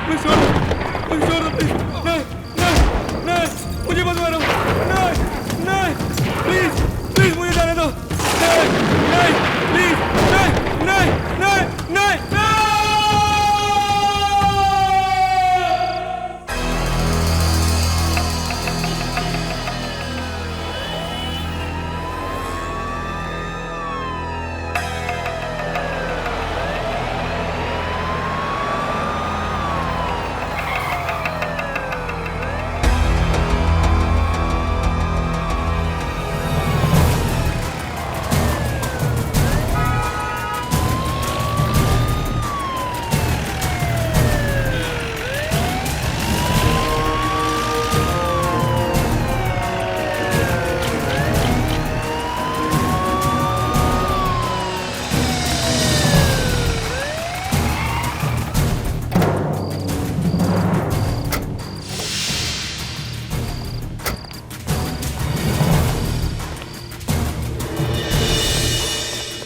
मुझे छोड़ दो प्लीज। नहीं नहीं नहीं, मुझे मत मारो। नहीं नहीं, प्लीज प्लीज मुझे जाने दो। नहीं नहीं प्लीज, नहीं नहीं नहीं नहीं नहीं।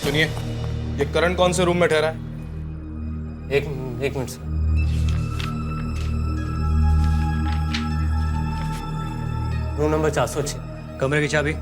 सुनिए, ये करण कौन से रूम में ठहरा है? एक मिनट सर। Room number 406। कमरे की चाबी?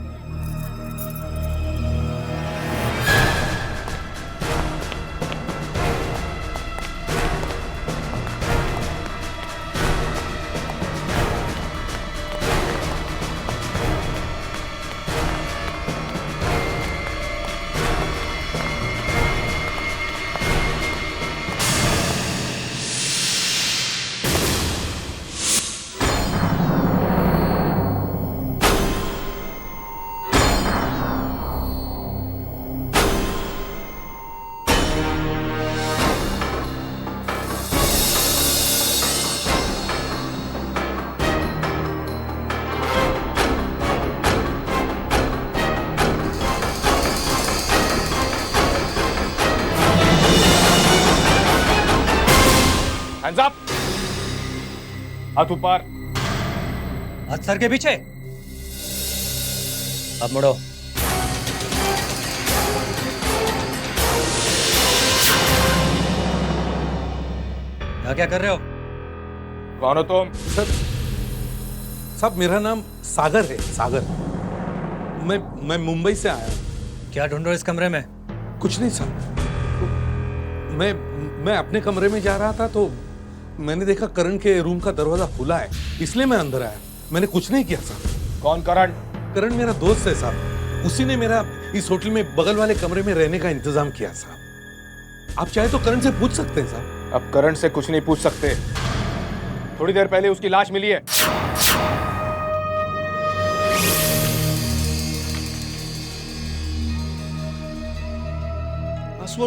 Hands up! हाथ ऊपर। हाथ सर के पीछे। अब मुड़ो। क्या कर रहे हो? कौन हो तुम? सर साहब, मेरा नाम सागर है, सागर। मैं मुंबई से आया हूँ। क्या ढूंढ रहे हो इस कमरे में? कुछ नहीं साहब, मैं अपने कमरे में जा रहा था तो मैंने देखा करण के रूम का दरवाजा खुला है, इसलिए मैं अंदर आया। मैंने कुछ नहीं किया साहब। कौन करण? करण मेरा दोस्त है साहब, उसी ने मेरा इस होटल में बगल वाले कमरे में रहने का इंतजाम किया साहब। आप चाहे तो करण से पूछ सकते हैं साहब। अब करण से कुछ नहीं पूछ सकते। थोड़ी देर पहले उसकी लाश मिली है।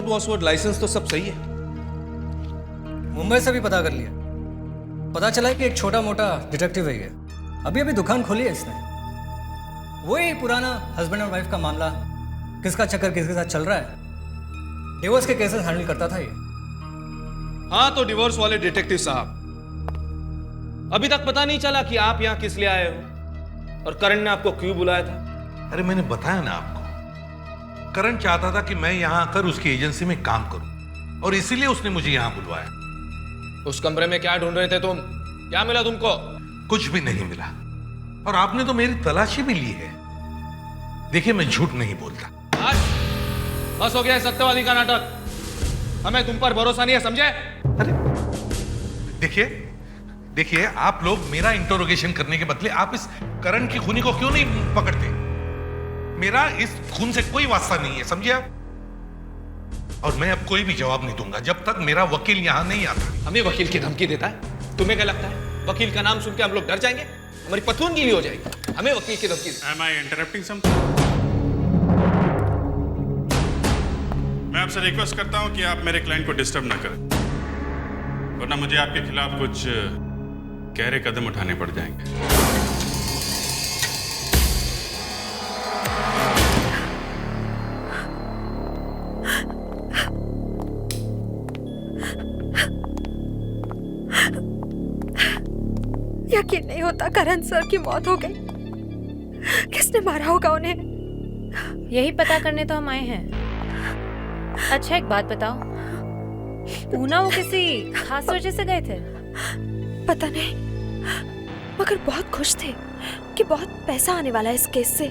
पासवर्ड लाइसेंस तो सब सही है। मुंबई से भी पता कर लिया। पता चला है कि एक छोटा मोटा डिटेक्टिव है ये। अभी दुकान खोली है इसने। वही पुराना हस्बैंड और वाइफ का मामला, किसका चक्कर किसके साथ चल रहा है। डिवोर्स के केसेस हैंडल करता था ये। हाँ, तो डिवोर्स वाले डिटेक्टिव साहब, अभी तक पता नहीं चला कि आप यहां किस लिए आए हो और करण ने आपको क्यों बुलाया था? अरे मैंने बताया ना आपको, करण चाहता था कि मैं यहां आकर उसकी एजेंसी में काम करूं और इसीलिए उसने मुझे यहां बुलवाया। उस कमरे में क्या ढूंढ रहे थे तुम? क्या मिला तुमको? कुछ भी नहीं मिला और आपने तो मेरी तलाशी भी ली है। देखिए, मैं झूठ नहीं बोलता। बस हो गया है सत्यवादी का नाटक। हमें तुम पर भरोसा नहीं है, समझे? अरे देखिए, आप लोग मेरा इंटरोगेशन करने के बदले आप इस करण की खूनी को क्यों नहीं पकड़ते? मेरा इस खून से कोई वास्ता नहीं है, समझे आप? और मैं अब कोई भी जवाब नहीं दूंगा जब तक मेरा वकील यहां नहीं आता। हमें वकील की धमकी देता है? तुम्हें क्या लगता है वकील का नाम सुन के हम लोग डर जाएंगे? हमारी पथून गीली हो जाएगी। हमें वकील की धमकी देता है। Am I interrupting something? मैं आपसे रिक्वेस्ट करता हूं कि आप मेरे क्लाइंट को डिस्टर्ब ना करें, वरना मुझे आपके खिलाफ कुछ गहरे कदम उठाने पड़ जाएंगे। यकीन नहीं होता करण सर की मौत हो गई। किसने मारा होगा उन्हें? यही पता करने तो हम आए हैं। अच्छा एक बात बताओ, पूना वो किसी खास वजह से गए थे? पता नहीं, मगर बहुत खुश थे कि बहुत पैसा आने वाला है इस केस से।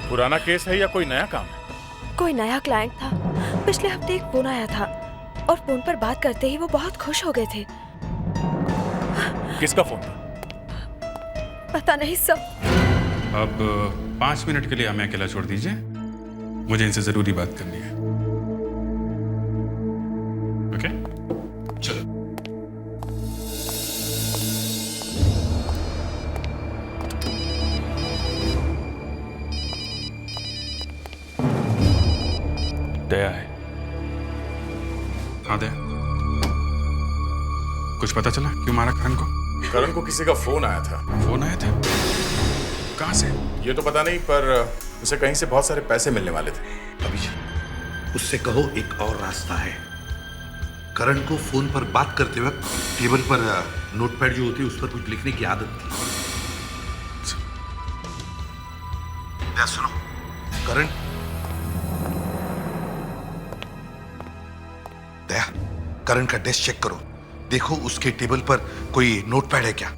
पुराना केस है या कोई नया काम है? कोई नया क्लाइंट था। पिछले हफ्ते एक फोन आया था और फोन पर बात करते ही वो बहुत खुश हो गए थे। किसका फोन था? पता नहीं सर। अब 5 मिनट के लिए हमें अकेला छोड़ दीजिए, मुझे इनसे जरूरी बात करनी है। ओके, चलो। दया है। हाँ दया, कुछ पता चला क्यों मारा करण को? करण को किसी का फोन आया था। फोन आया था? कहाँ से? ये तो पता नहीं, पर उसे कहीं से बहुत सारे पैसे मिलने वाले थे। अभिजीत, उससे कहो एक और रास्ता है। करण को फोन पर बात करते वक्त टेबल पर नोटपैड जो होती है उस पर कुछ लिखने की आदत थी। क्या सुनो, करण, दया, करण का डेस्क चेक करो, देखो उसके टेबल पर कोई नोटपैड है क्या?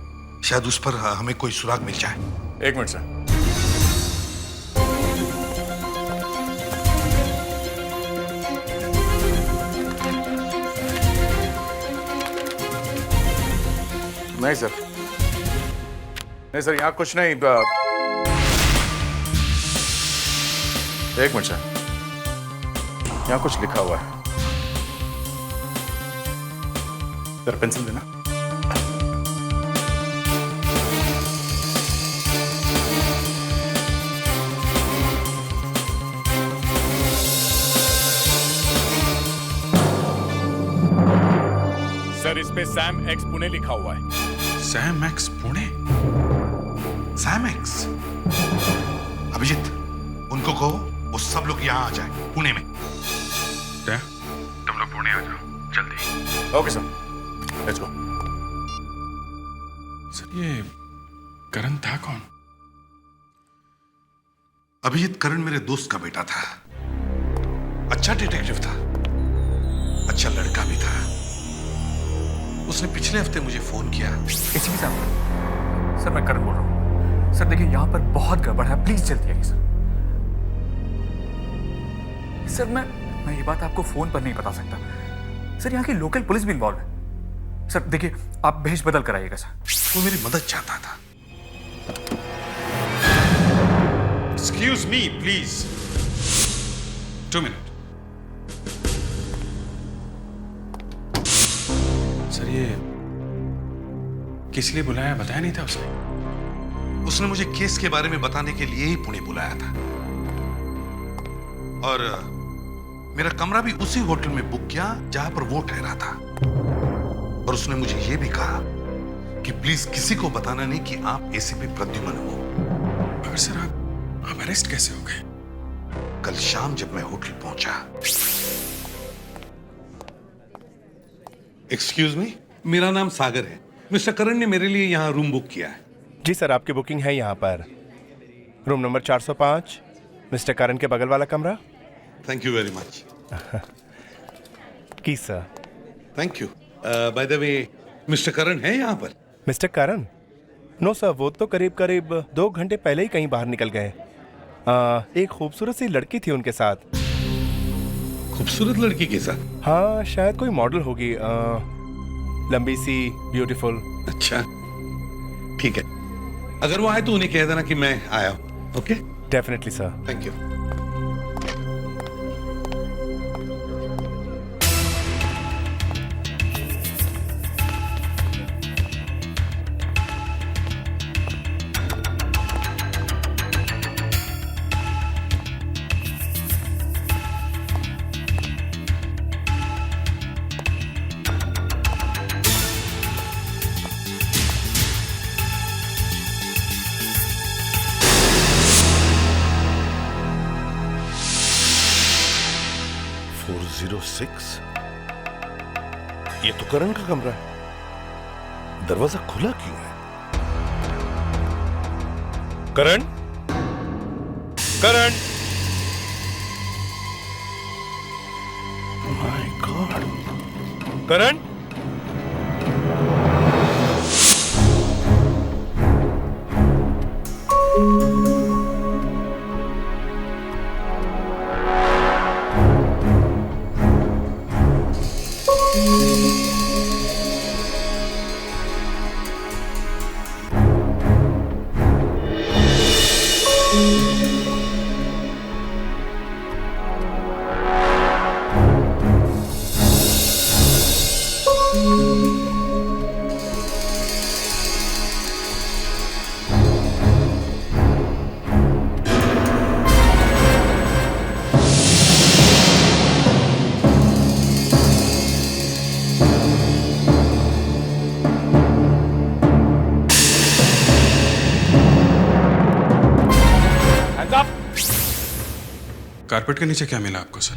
शायद उस पर हमें कोई सुराग मिल जाए। 1 मिनट सर। नहीं सर, नहीं सर, यहाँ कुछ नहीं। 1 मिनट सर, यहाँ कुछ लिखा हुआ है। सर पेंसिल देना। सर इस पे सैम एक्स पुणे लिखा हुआ है। Sam X Pune? Sam X? Abhijeet, उनको कहो वो सब लोग यहाँ आ जाए, पुणे में। क्या? तुम लोग पुणे आ जाओ जल्दी। Okay sir, let's go. Sir ये करण था कौन? अभिजीत, करण मेरे दोस्त का बेटा था। अच्छा डिटेक्टिव था, अच्छा लड़का भी था। उसने पिछले हफ्ते मुझे फोन किया। किसी भी साहब, सर मैं करण बोल रहा हूँ। सर देखिए यहाँ पर बहुत गड़बड़ है, प्लीज जल्दी आइए सर। सर मैं ये बात आपको फोन पर नहीं बता सकता। सर यहाँ की लोकल पुलिस भी इन्वॉल्व है। सर देखिए आप भेष बदल कर आइएगा सर। वो मेरी मदद चाहता था। Excuse me please, 2 minute. Sir ये किस लिए बुलाया, बताया नहीं था उसने? उसने मुझे केस के बारे में बताने के लिए ही पुणे बुलाया था, और मेरा कमरा भी उसी होटल में बुक किया जहां पर वो ठहरा था। और उसने मुझे यह भी कहा कि प्लीज किसी को बताना नहीं कि आप एसीपी प्रद्युमन हो। मगर सर आप अरेस्ट कैसे हो गए? कल शाम जब मैं होटल पहुंचा। एक्सक्यूज मी, मेरा नाम सागर है। मिस्टर करण ने मेरे लिए यहाँ रूम बुक किया है। जी सर, आपकी बुकिंग है यहाँ पर। रूम नंबर 405, मिस्टर करण के बगल वाला कमरा। Thank you very much. की sir. Thank you. By the way, mister Karan है यहाँ पर? मिस्टर करण? नो सर, वो तो करीब 2 घंटे पहले ही कहीं बाहर निकल गए। एक खूबसूरत सी लड़की थी उनके साथ। खूबसूरत लड़की के साथ? हाँ, शायद कोई मॉडल होगी, लंबी सी, ब्यूटीफुल। अच्छा ठीक है, अगर वो आए तो उन्हें कह देना कि मैं आया हूँ। Okay? Definitely sir. Thank you. ये तो करण का कमरा है। दरवाजा खुला क्यों है? Karan? Karan? My god. Karan? Carpet के नीचे क्या मिला आपको सर?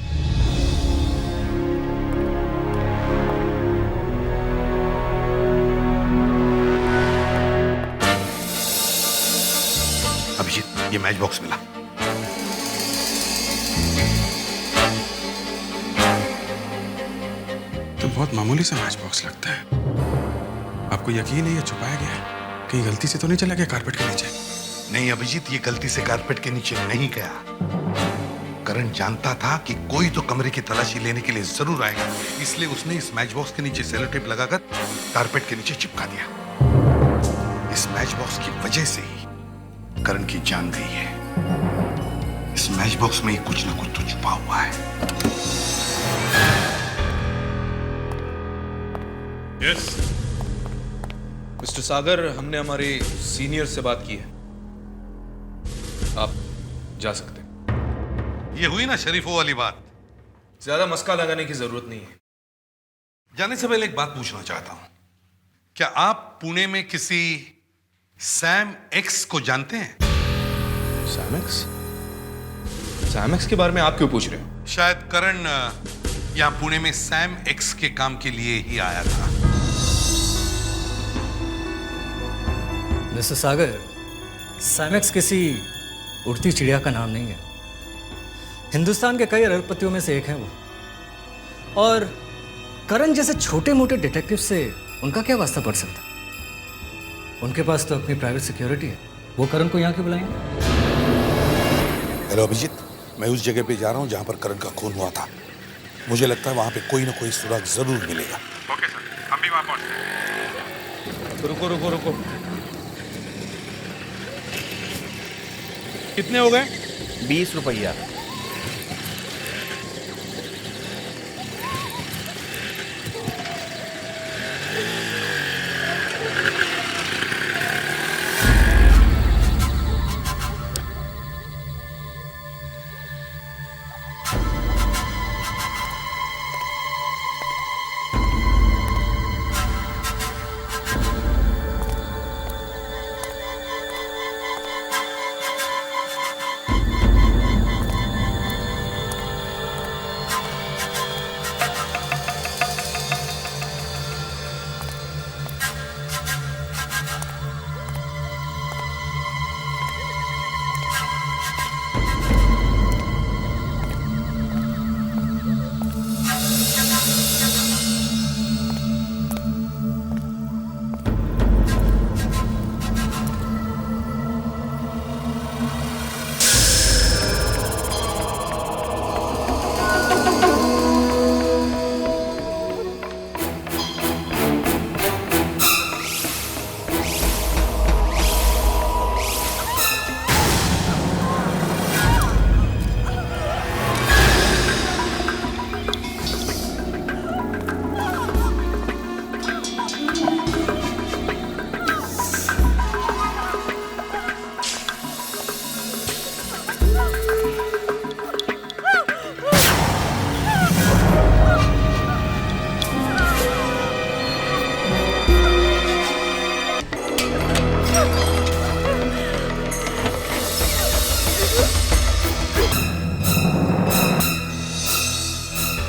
अभिजीत, ये मैच बॉक्स मिला। तो बहुत मामूली सा मैच बॉक्स लगता है। आपको यकीन है ये छुपाया गया है? कहीं गलती से तो नहीं चला गया कारपेट के नीचे? नहीं अभिजीत, ये गलती से कारपेट के नीचे नहीं गया। करण जानता था कि कोई तो कमरे की तलाशी लेने के लिए जरूर आएगा, इसलिए उसने इस मैच बॉक्स के नीचे सेलो टेप लगाकर कारपेट के नीचे चिपका दिया। इस मैच बॉक्स की वजह से ही करण की जान गई है। इस मैच बॉक्स में ही कुछ ना कुछ तो छुपा हुआ है। यस मिस्टर सागर, हमने हमारे सीनियर से बात की है, आप जा सकते हैं। ये हुई ना शरीफों वाली बात। ज्यादा मस्का लगाने की जरूरत नहीं है। जाने से पहले एक बात पूछना चाहता हूं, क्या आप पुणे में किसी सैम एक्स को जानते हैं? Sam x? सैम एक्स के बारे में आप क्यों पूछ रहे हो? शायद करण यहां पुणे में सैम एक्स के काम के लिए ही आया था। मिस्टर सागर, सैमेक्स किसी उड़ती चिड़िया का नाम नहीं है। हिंदुस्तान के कई अरबपतियों में से एक है वो। और करण जैसे छोटे मोटे डिटेक्टिव से उनका क्या वास्ता पड़ सकता? उनके पास तो अपनी प्राइवेट सिक्योरिटी है। वो करण को यहाँ क्यों बुलाएंगे? हेलो अभिजीत, मैं उस जगह पे जा रहा हूँ जहाँ पर करण का खून हुआ था। मुझे लगता है वहाँ पे कोई ना कोई सुराग जरूर मिलेगा। ओके सर, हम भी वहां पहुंचते हैं। रुको रुको रुको, कितने हो गए? 20 रुपया।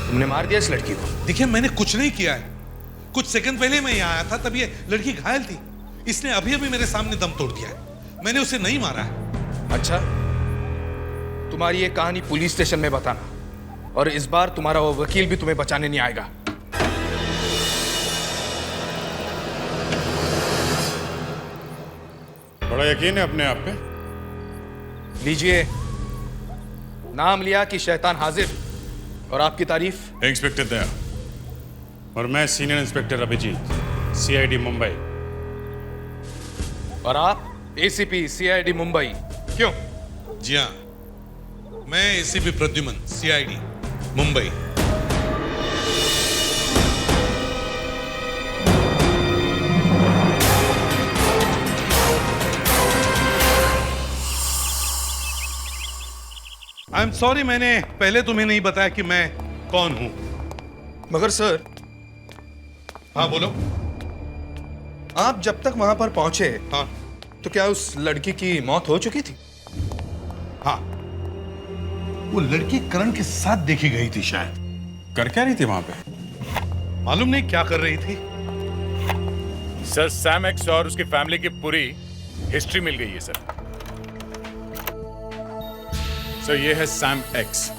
तुमने मार दिया इस लड़की को? देखिए, मैंने कुछ नहीं किया है। कुछ सेकंड पहले मैं यहाँ आया था, तब ये लड़की घायल थी। इसने अभी अभी मेरे सामने दम तोड़ दिया है। मैंने उसे नहीं मारा है। अच्छा, तुम्हारी ये कहानी पुलिस स्टेशन में बताना, और इस बार तुम्हारा वो वकील भी तुम्हें बचाने नहीं आएगा। बड़ा यकीन है अपने आप पे? लीजिए, नाम लिया कि शैतान हाजिर, और आपकी तारीफ? इंस्पेक्टर दया, और मैं senior inspector Abhijeet, CID Mumbai. और आप एसीपी सीआईडी मुंबई। क्यों? जी हाँ, मैं ACP Pradyuman, CID Mumbai. I am sorry, मैंने पहले तुम्हें नहीं बताया कि मैं कौन हूं। मगर सर। हाँ बोलो। आप जब तक वहां पर पहुंचे, हाँ, तो क्या उस लड़की की मौत हो चुकी थी? हाँ, वो लड़की करण के साथ देखी गई थी शायद। कर क्या रही थी वहां पे? मालूम नहीं क्या कर रही थी। सर सैम एक्स और उसकी फैमिली की पूरी हिस्ट्री मिल गई है सर। सर ये है सैम एक्स,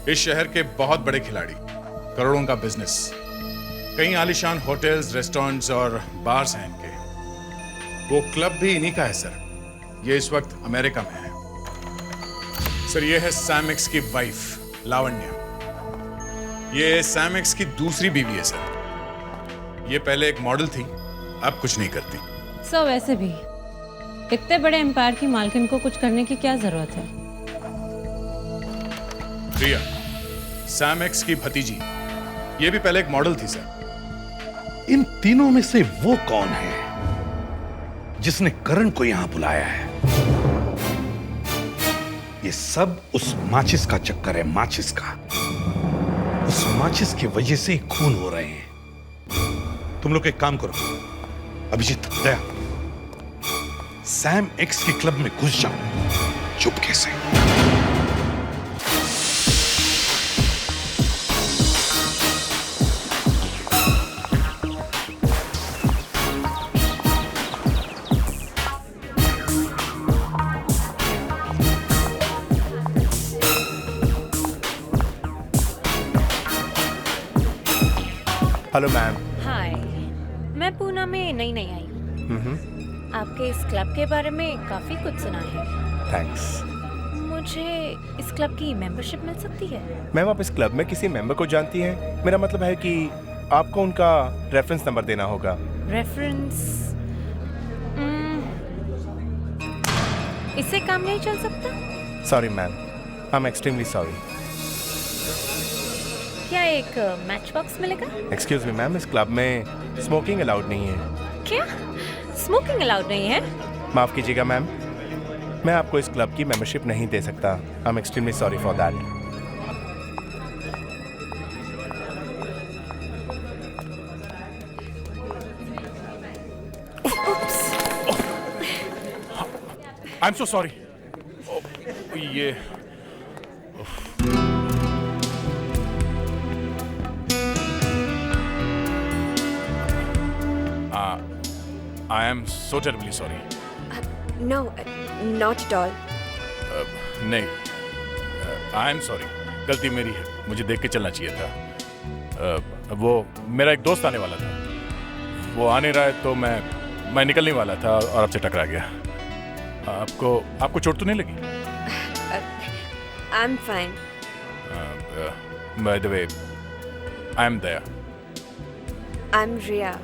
इस शहर के बहुत बड़े खिलाड़ी, करोड़ों का बिजनेस, कई आलीशान होटल्स, रेस्टोरेंट्स और बार्स हैं इनके। वो क्लब भी इन्हीं का है सर। ये इस वक्त अमेरिका में है। सर ये है सैम एक्स की वाइफ लावण्या। ये सैम एक्स की दूसरी बीवी है सर। ये पहले एक मॉडल थी, अब कुछ नहीं करती। सर वैसे भी इतने बड़े एम्पायर की मालकिन को कुछ करने की क्या जरूरत है? प्रिया, सैम एक्स की भतीजी, ये भी पहले एक मॉडल थी सर। इन तीनों में से वो कौन है जिसने करण को यहां बुलाया है? ये सब उस माचिस का चक्कर है, माचिस का। उस माचिस की वजह से ही खून हो रहे हैं। तुम लोग एक काम करो, अभिजीत, दया, सैम एक्स के क्लब में घुस जाओ चुपके से। Hello ma'am. हाय, मैं पूना में नई आई। आपके इस क्लब के बारे में काफी कुछ सुना है। थैंक्स। मुझे इस क्लब की मेंबरशिप मिल सकती है? मैम आप इस क्लब में किसी मेंबर को जानती हैं? मेरा मतलब है कि आपको उनका रेफरेंस नंबर देना होगा। रेफरेंस? इससे काम नहीं चल सकता? Sorry ma'am, I am extremely sorry. क्या एक मैच बॉक्स मिलेगा? एक्सक्यूज मी मैम, इस क्लब में स्मोकिंग अलाउड नहीं है। क्या स्मोकिंग अलाउड नहीं है? माफ कीजिएगा मैम, मैं आपको इस क्लब की मेंबरशिप नहीं दे सकता। I am extremely sorry for that. I am so sorry. ये I am so terribly sorry. No, not at all. नहीं, I am sorry. गलती मेरी है, मुझे देख के चलना चाहिए था। वो मेरा एक दोस्त आने वाला था, वो आ नहीं रहा है तो मैं निकलने वाला था और आपसे टकरा गया। आपको चोट तो नहीं लगी? I'm fine. By the way, I am Daya. I'm Riya.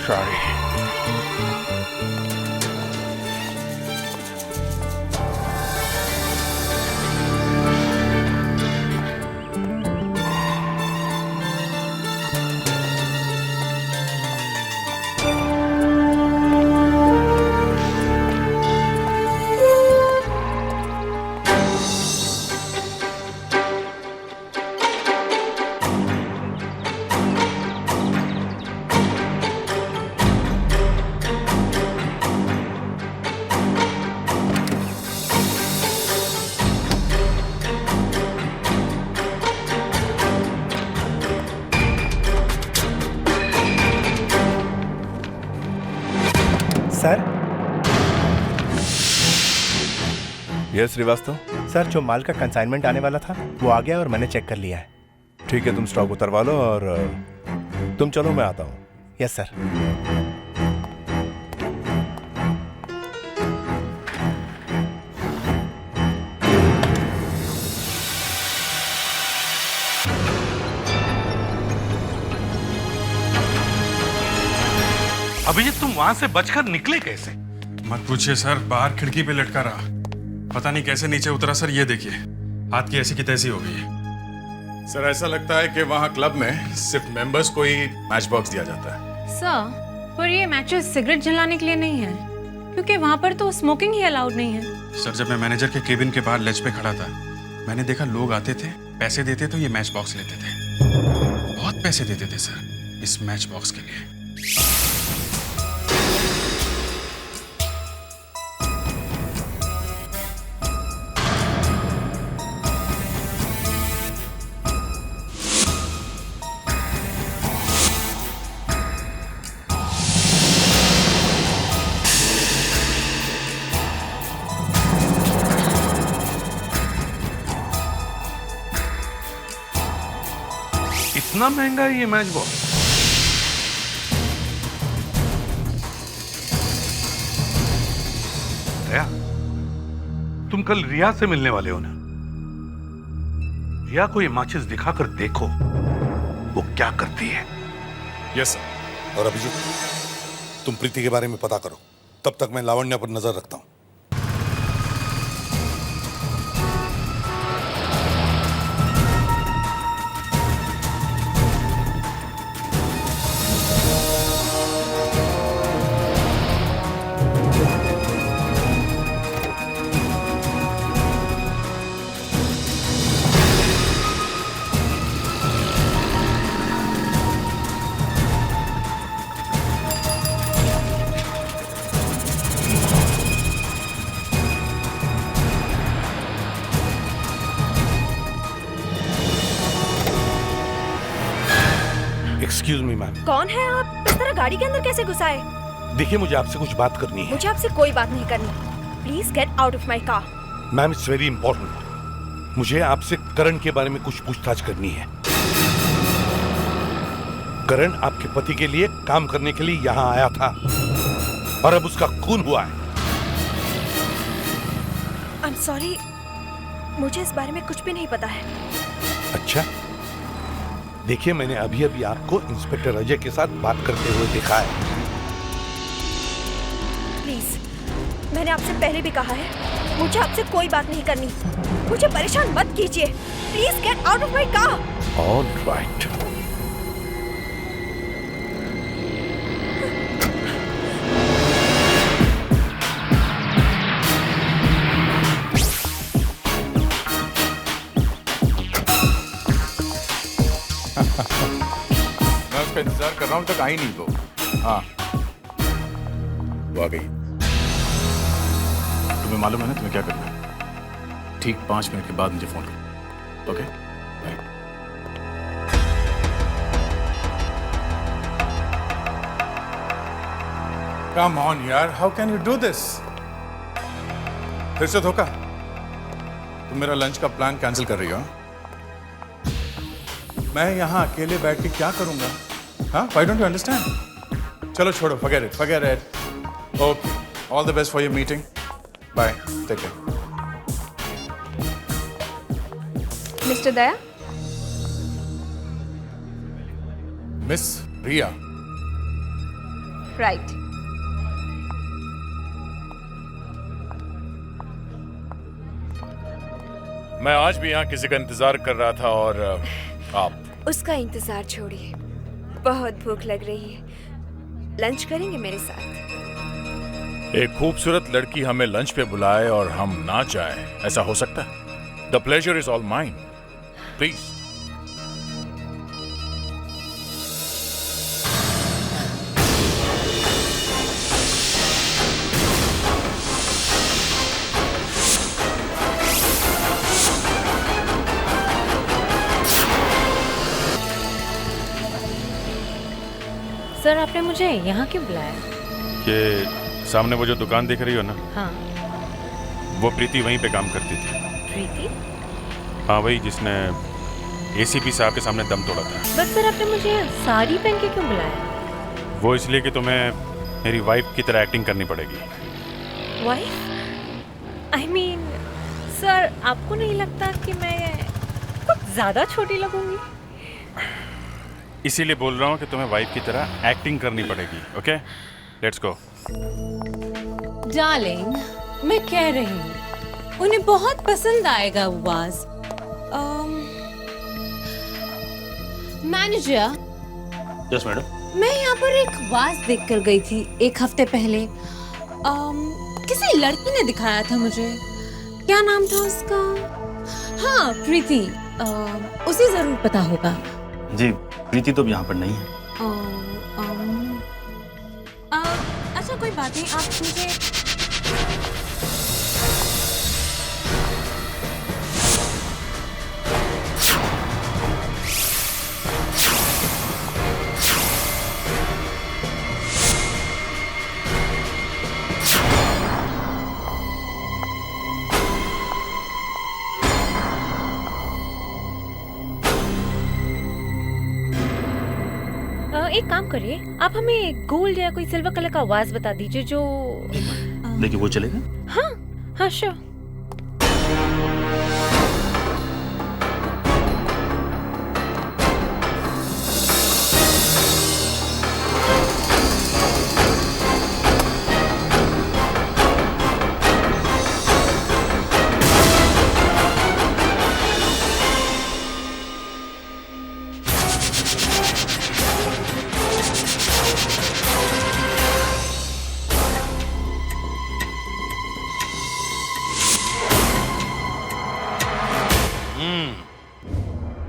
Sorry. Sir, yes Shrivastava sir, जो माल का कंसाइनमेंट आने वाला था वो आ गया और मैंने चेक कर लिया है। ठीक है, तुम स्टॉक उतरवा लो और तुम चलो, मैं आता हूँ। Yes sir. अभिजीत तुम वहां से बचकर निकले कैसे? मत पूछिए सर, बाहर खिड़की पे लटका रहा, पता नहीं कैसे नीचे उतरा सर। ये देखिए, हाथ की ऐसी की तैसी हो गई है। सर ऐसा लगता है कि वहाँ क्लब में सिर्फ मेंबर्स को ही मैच बॉक्स दिया जाता है। सर, पर ये मैचेस सिगरेट जलाने के लिए नहीं है, क्योंकि वहाँ पर तो स्मोकिंग ही अलाउड नहीं है। सर जब मैं मैनेजर के केबिन के बाहर लेज पे खड़ा था, मैंने देखा लोग आते थे, पैसे देते तो ये मैच बॉक्स लेते थे। बहुत पैसे देते थे सर इस मैच बॉक्स के लिए। इतना महंगा है ये मैच बॉक्स? दया, तुम कल रिया से मिलने वाले हो ना? रिया को ये माचिस दिखाकर देखो वो क्या करती है। Yes sir. और अभिजीत, तुम प्रीति के बारे में पता करो, तब तक मैं लावण्य पर नजर रखता हूं। Excuse me ma'am. कौन है आप? इस तरह गाड़ी के अंदर कैसे घुस आए? देखिए, मुझे आपसे कुछ बात करनी है। मुझे आपसे कोई बात नहीं करनी। Please get out of my car. Ma'am, it's very important. मुझे आपसे करण के बारे में कुछ पूछताछ करनी है। करण आपके पति के लिए काम करने के लिए यहाँ आया था और अब उसका खून हुआ है। आई एम सॉरी, मुझे इस बारे में कुछ भी नहीं पता है। अच्छा, देखिए, मैंने अभी अभी आपको इंस्पेक्टर अजय के साथ बात करते हुए देखा है। प्लीज, मैंने आपसे पहले भी कहा है, मुझे आपसे कोई बात नहीं करनी। मुझे परेशान मत कीजिए। Please get out of my car. All right. मैं उसका इंतजार कर रहा हूँ, तक आई नहीं वो। हाँ, वो आ गई। तुम्हें मालूम है ना तुम्हें क्या करना है? ठीक 5 मिनट के बाद मुझे फोन करो। Okay, bye. कम ऑन यार, how can you do this? फिर से धोखा? तुम मेरा लंच का प्लान कैंसिल कर रही हो? मैं यहाँ अकेले बैठ के क्या करूंगा? हाँ, व्हाई डोंट यू अंडरस्टैंड? चलो छोड़ो, forget it. Okay, all the best for your meeting. Bye, take care. Mister Daya, Miss Riya. Right. मैं आज भी यहाँ किसी का इंतजार कर रहा था और आप? उसका इंतजार छोड़िए, बहुत भूख लग रही है। लंच करेंगे मेरे साथ? एक खूबसूरत लड़की हमें लंच पे बुलाए और हम ना जाए, ऐसा हो सकता है? The pleasure is all mine, please. Sir, आपने मुझे यहाँ क्यों बुलाया? ये सामने वो जो दुकान दिख रही हो ना, हाँ। वो प्रीति वहीं पे काम करती थी। प्रीति? हाँ, वही जिसने एसीपी साहब के सामने दम तोड़ा था। बट सर, आपने मुझे साड़ी पहन के क्यों बुलाया? वो इसलिए कि तुम्हें मेरी वाइफ की तरह एक्टिंग करनी पड़ेगी। वाइफ? आई मीन सर, आपको नहीं लगता कि मैं कुछ ज्यादा छोटी लगूंगी? इसीलिए बोल रहा हूँ कि तुम्हें वाइफ की तरह एक्टिंग करनी पड़ेगी, ओके? Let's go. डार्लिंग, मैं कह रही हूँ उन्हें बहुत पसंद आएगा वो वाज। Manager, yes madam. मैं यहाँ पर एक वाज देख कर गई थी 1 हफ्ते पहले। किसी लड़की ने दिखाया था मुझे। क्या नाम था उसका? हाँ, प्रीति। उसे जरूर पता होगा। जी, प्रीति तो यहाँ पर नहीं है। अच्छा, कोई बात नहीं, आप मुझे एक काम करिए, आप हमें गोल्ड या कोई सिल्वर कलर का वाज बता दीजिए जो। देखिए, वो चलेगा? हाँ हाँ, श्योर।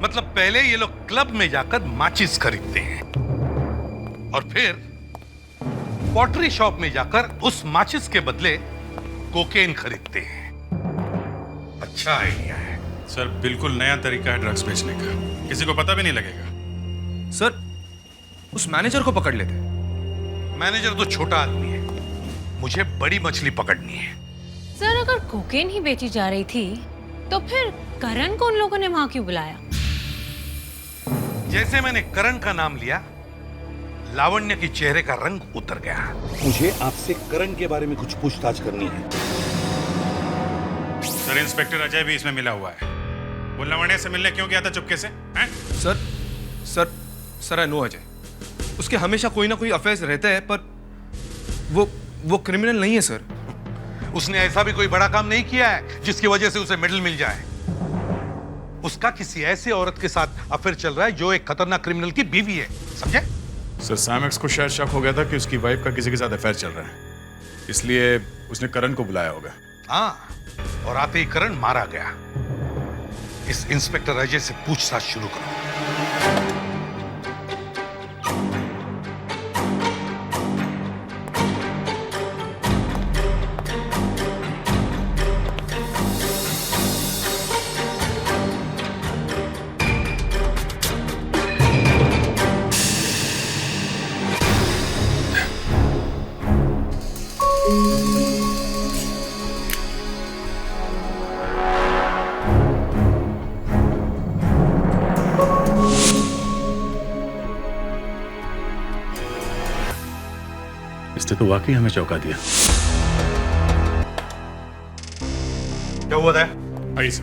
मतलब पहले ये लोग क्लब में जाकर माचिस खरीदते हैं और फिर पॉटरी शॉप में जाकर उस माचिस के बदले कोकेन खरीदते हैं। अच्छा आइडिया है सर, बिल्कुल नया तरीका है ड्रग्स बेचने का, किसी को पता भी नहीं लगेगा। सर, उस मैनेजर को पकड़ लेते। मैनेजर तो छोटा आदमी है, मुझे बड़ी मछली पकड़नी है। सर, अगर कोकेन ही बेची जा रही थी तो फिर करण को उन लोगों ने वहां क्यों बुलाया? जैसे मैंने करण का नाम लिया, लावण्य की चेहरे का रंग उतर गया। मुझे आपसे करण के बारे में कुछ पूछताछ करनी है। सर, इंस्पेक्टर अजय भी इसमें मिला हुआ है। वो लावण्य से मिलने क्यों गया था चुपके से? हैं? Sir I know Ajay. उसके हमेशा कोई ना कोई अफेयर्स रहते हैं, पर वो क्रिमिनल नहीं है सर। उसने ऐसा भी कोई बड़ा काम नहीं किया है जिसकी वजह से उसे मेडल मिल जाए। उसका किसी ऐसे औरत के साथ अफेयर चल रहा है जो एक खतरनाक क्रिमिनल की बीवी है, समझे? सर, सैम एक्स को शायद शक हो गया था कि उसकी वाइफ का किसी के साथ अफेयर चल रहा है, इसलिए उसने करण को बुलाया होगा। हाँ, और आते ही करण मारा गया। इस इंस्पेक्टर अजय से पूछताछ शुरू करो। इसने तो वाकई हमें चौंका दिया। क्या हुआ था? आई सर।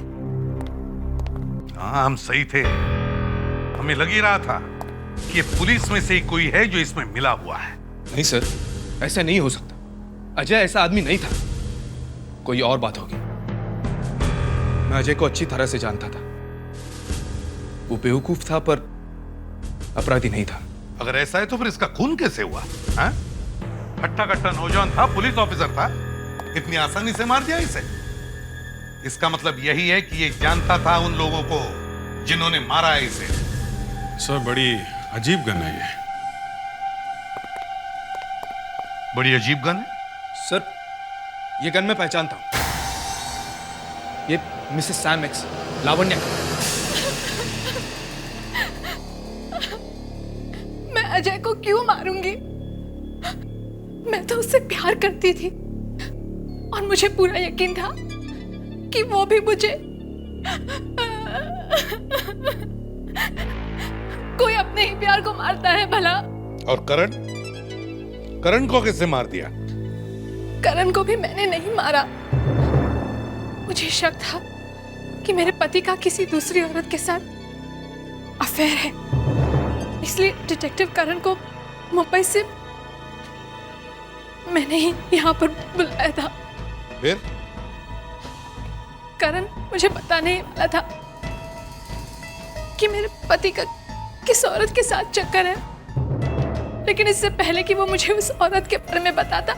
हाँ, हम सही थे। हमें लग ही रहा था कि ये पुलिस में से ही कोई है जो इसमें मिला हुआ है। नहीं सर, ऐसा नहीं हो सकता। अजय ऐसा आदमी नहीं था, कोई और बात होगी। मैं अजय को अच्छी तरह से जानता था। वो बेवकूफ था पर अपराधी नहीं था। अगर ऐसा है तो फिर इसका खून कैसे हुआ? हाँ? हट्टा कट्टा नौजवान था, पुलिस ऑफिसर था, इतनी आसानी से मार दिया इसे? इसका मतलब यही है कि ये जानता था उन लोगों को जिन्होंने मारा है इसे। सर, बड़ी अजीब गन है ये। बड़ी अजीब गन है? सर, ये गन मैं पहचानता हूं। ये मिसेस सैम एक्स, लावण्य। मैं अजय को क्यों मारूंगी? मैं तो उससे प्यार करती थी और मुझे पूरा यकीन था कि वो भी मुझे। कोई अपने ही प्यार को मारता है भला। और करण को किससे मार दिया? करण को भी मैंने नहीं मारा। मुझे शक था कि मेरे पति का किसी दूसरी औरत के साथ अफेयर है, इसलिए डिटेक्टिव करण को मुंबई से मैंने ही यहाँ पर बुलाया था। फिर करण मुझे बताने ही वाला था कि मेरे पति का किस औरत के साथ चक्कर है, लेकिन इससे पहले कि वो मुझे उस औरत के बारे में बताता,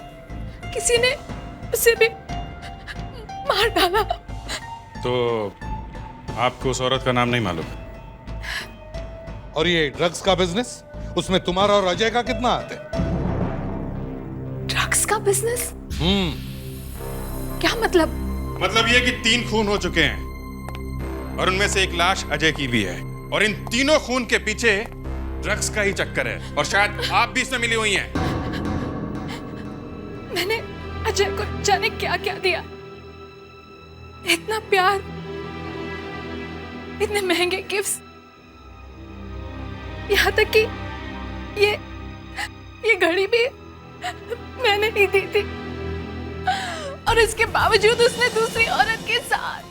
किसी ने उसे भी मार डाला। तो आपको उस औरत का नाम नहीं मालूम? और ये ड्रग्स का बिजनेस, उसमें तुम्हारा और अजय का कितना हाथ है? ड्रग्स का बिजनेस? क्या मतलब? मतलब ये कि 3 खून हो चुके हैं और उनमें से एक लाश अजय की भी है, और इन तीनों खून के पीछे ड्रग्स का ही चक्कर है, और शायद आप भी इसमें मिली हुई हैं। मैंने अजय को जाने क्या क्या दिया, इतना प्यार, इतने महंगे गिफ्ट्स, यहाँ तक कि ये घड़ी भी मैंने ही दी थी, और इसके बावजूद उसने दूसरी औरत के साथ।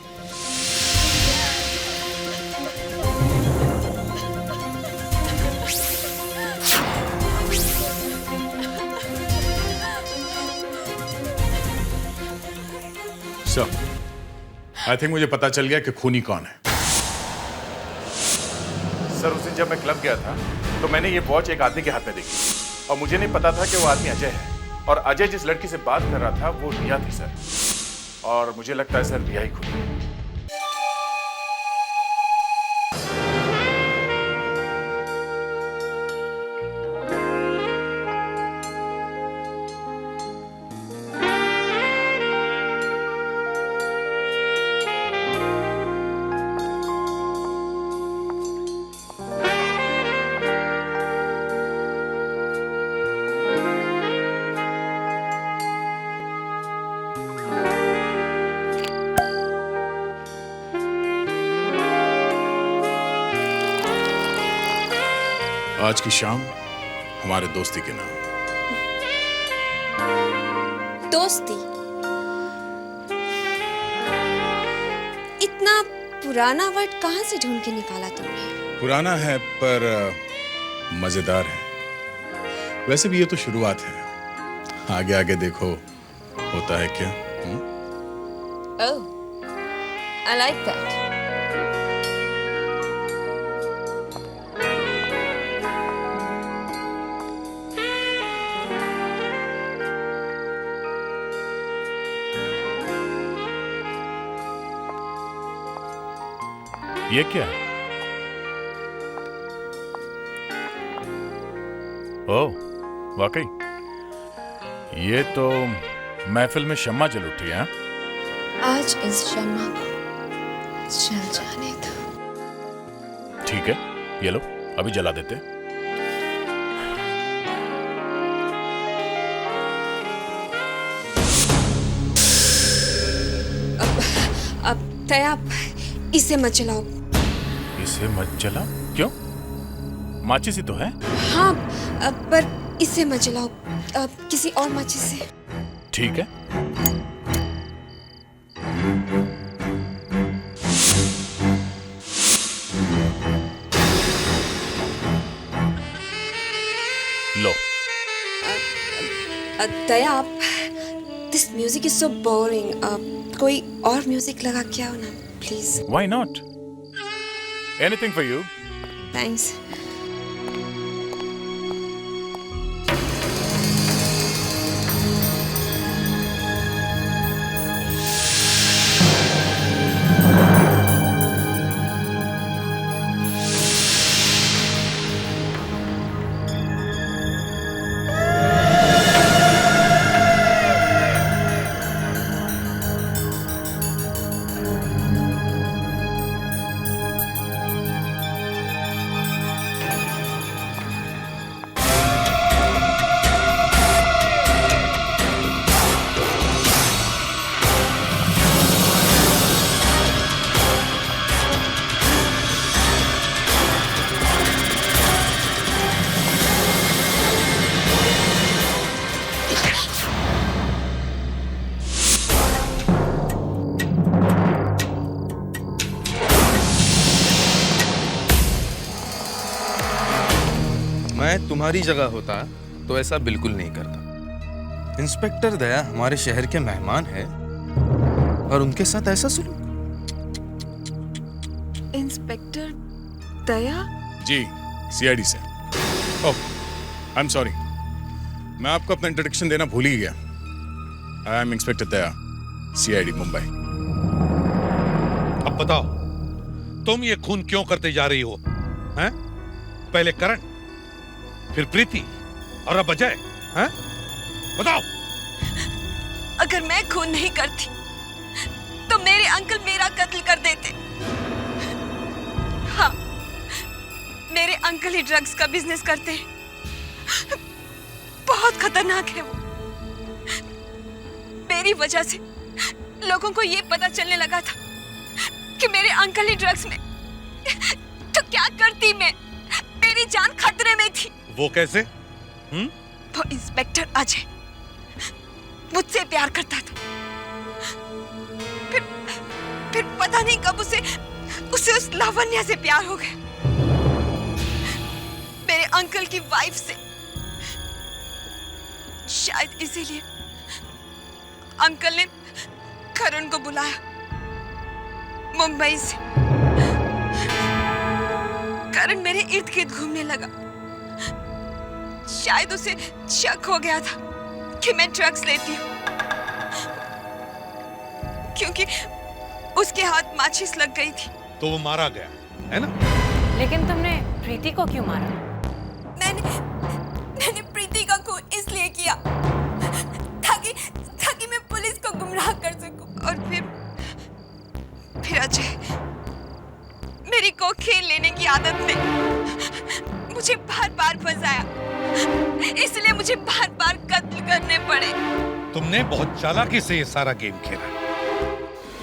सर, आई थिंक मुझे पता चल गया कि खूनी कौन है। सर, उस दिन जब मैं क्लब गया था तो मैंने ये वॉच एक आदमी के हाथ में देखी, और मुझे नहीं पता था कि वो आदमी अजय है, और अजय जिस लड़की से बात कर रहा था वो रिया थी सर, और मुझे लगता है सर रिया ही खूनी है। आज की शाम हमारे दोस्ती के नाम। दोस्ती? इतना पुराना वर्ड कहाँ से ढूंढ के निकाला तुमने? पुराना है पर मजेदार है। वैसे भी ये तो शुरुआत है, आगे आगे देखो होता है क्या। Oh, I like that. ये क्या? ओह, वाकई ये तो महफिल में शम्मा जल उठी है। आज इस शम्मा को जल जाने दो। ठीक है, ये लो, अभी जला देते। अब तया, इसे मत जलाओ। इसे मत जला? क्यों? माचिस ही तो है। हाँ, पर इसे मत जलाओ, किसी और माचिस से। ठीक है। लो। Daya, this music is so boring. कोई और म्यूजिक लगा के आओ ना, please. Why not? Anything for you. Thanks. मैं तुम्हारी जगह होता तो ऐसा बिल्कुल नहीं करता। इंस्पेक्टर दया हमारे शहर के मेहमान है और उनके साथ ऐसा सुलूक। इंस्पेक्टर दया? जी, सीआईडी से। ओह, आई एम सॉरी, मैं आपको अपना इंट्रोडक्शन देना भूल ही गया। I am inspector Daya, CID Mumbai. अब बताओ, तुम ये खून क्यों करते जा रही हो? हैं? पहले करण, फिर प्रीति और अब अजय। हैं? बताओ। अगर मैं खून नहीं करती तो मेरे अंकल मेरा कत्ल कर देते। हाँ, मेरे अंकल ही ड्रग्स का बिजनेस करते हैं। बहुत खतरनाक है वो। मेरी वजह से लोगों को ये पता चलने लगा था कि मेरे अंकल ही ड्रग्स में, तो क्या करती मैं? मेरी जान खतरे में थी। वो कैसे? वो इंस्पेक्टर अजय मुझसे प्यार करता था। फिर पता नहीं कब उसे उस लावण्या से प्यार हो गया, मेरे अंकल की वाइफ से। शायद इसीलिए अंकल ने करण को बुलाया मुंबई से। करण मेरे इर्द गिर्द घूमने लगा। शायद उसे शक हो गया था कि मैं ड्रग्स लेती हूँ, क्योंकि उसके हाथ माचिस लग गई थी। तो वो मारा गया है ना? लेकिन तुमने प्रीति को क्यों मारा? मैंने प्रीति का खून इसलिए किया ताकि मैं पुलिस को गुमराह कर सकूं। और फिर अजय मेरी कोकीन लेने की आदत ने मुझे बार-बार फंसाया, इसलिए मुझे बार-बार कत्ल करने पड़े। तुमने बहुत चालाकी से ये सारा गेम खेला,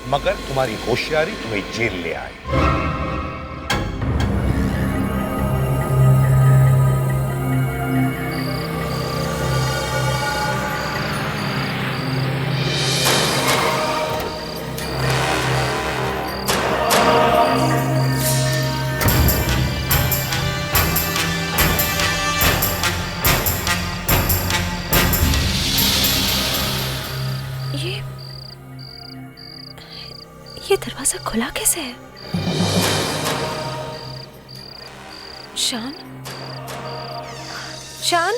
मगर तुम्हारी होशियारी तुम्हें जेल ले आई। ये दरवाजा खुला कैसे है? शान? शान?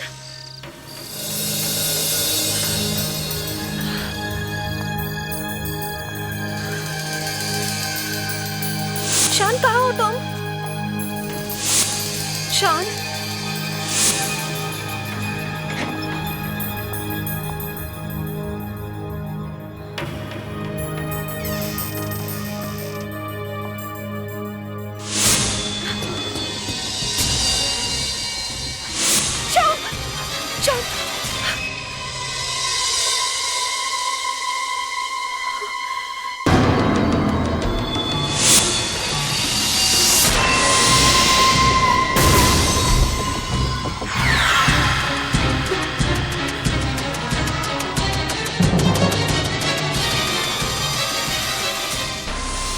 शान कहाँ हो तुम? शान?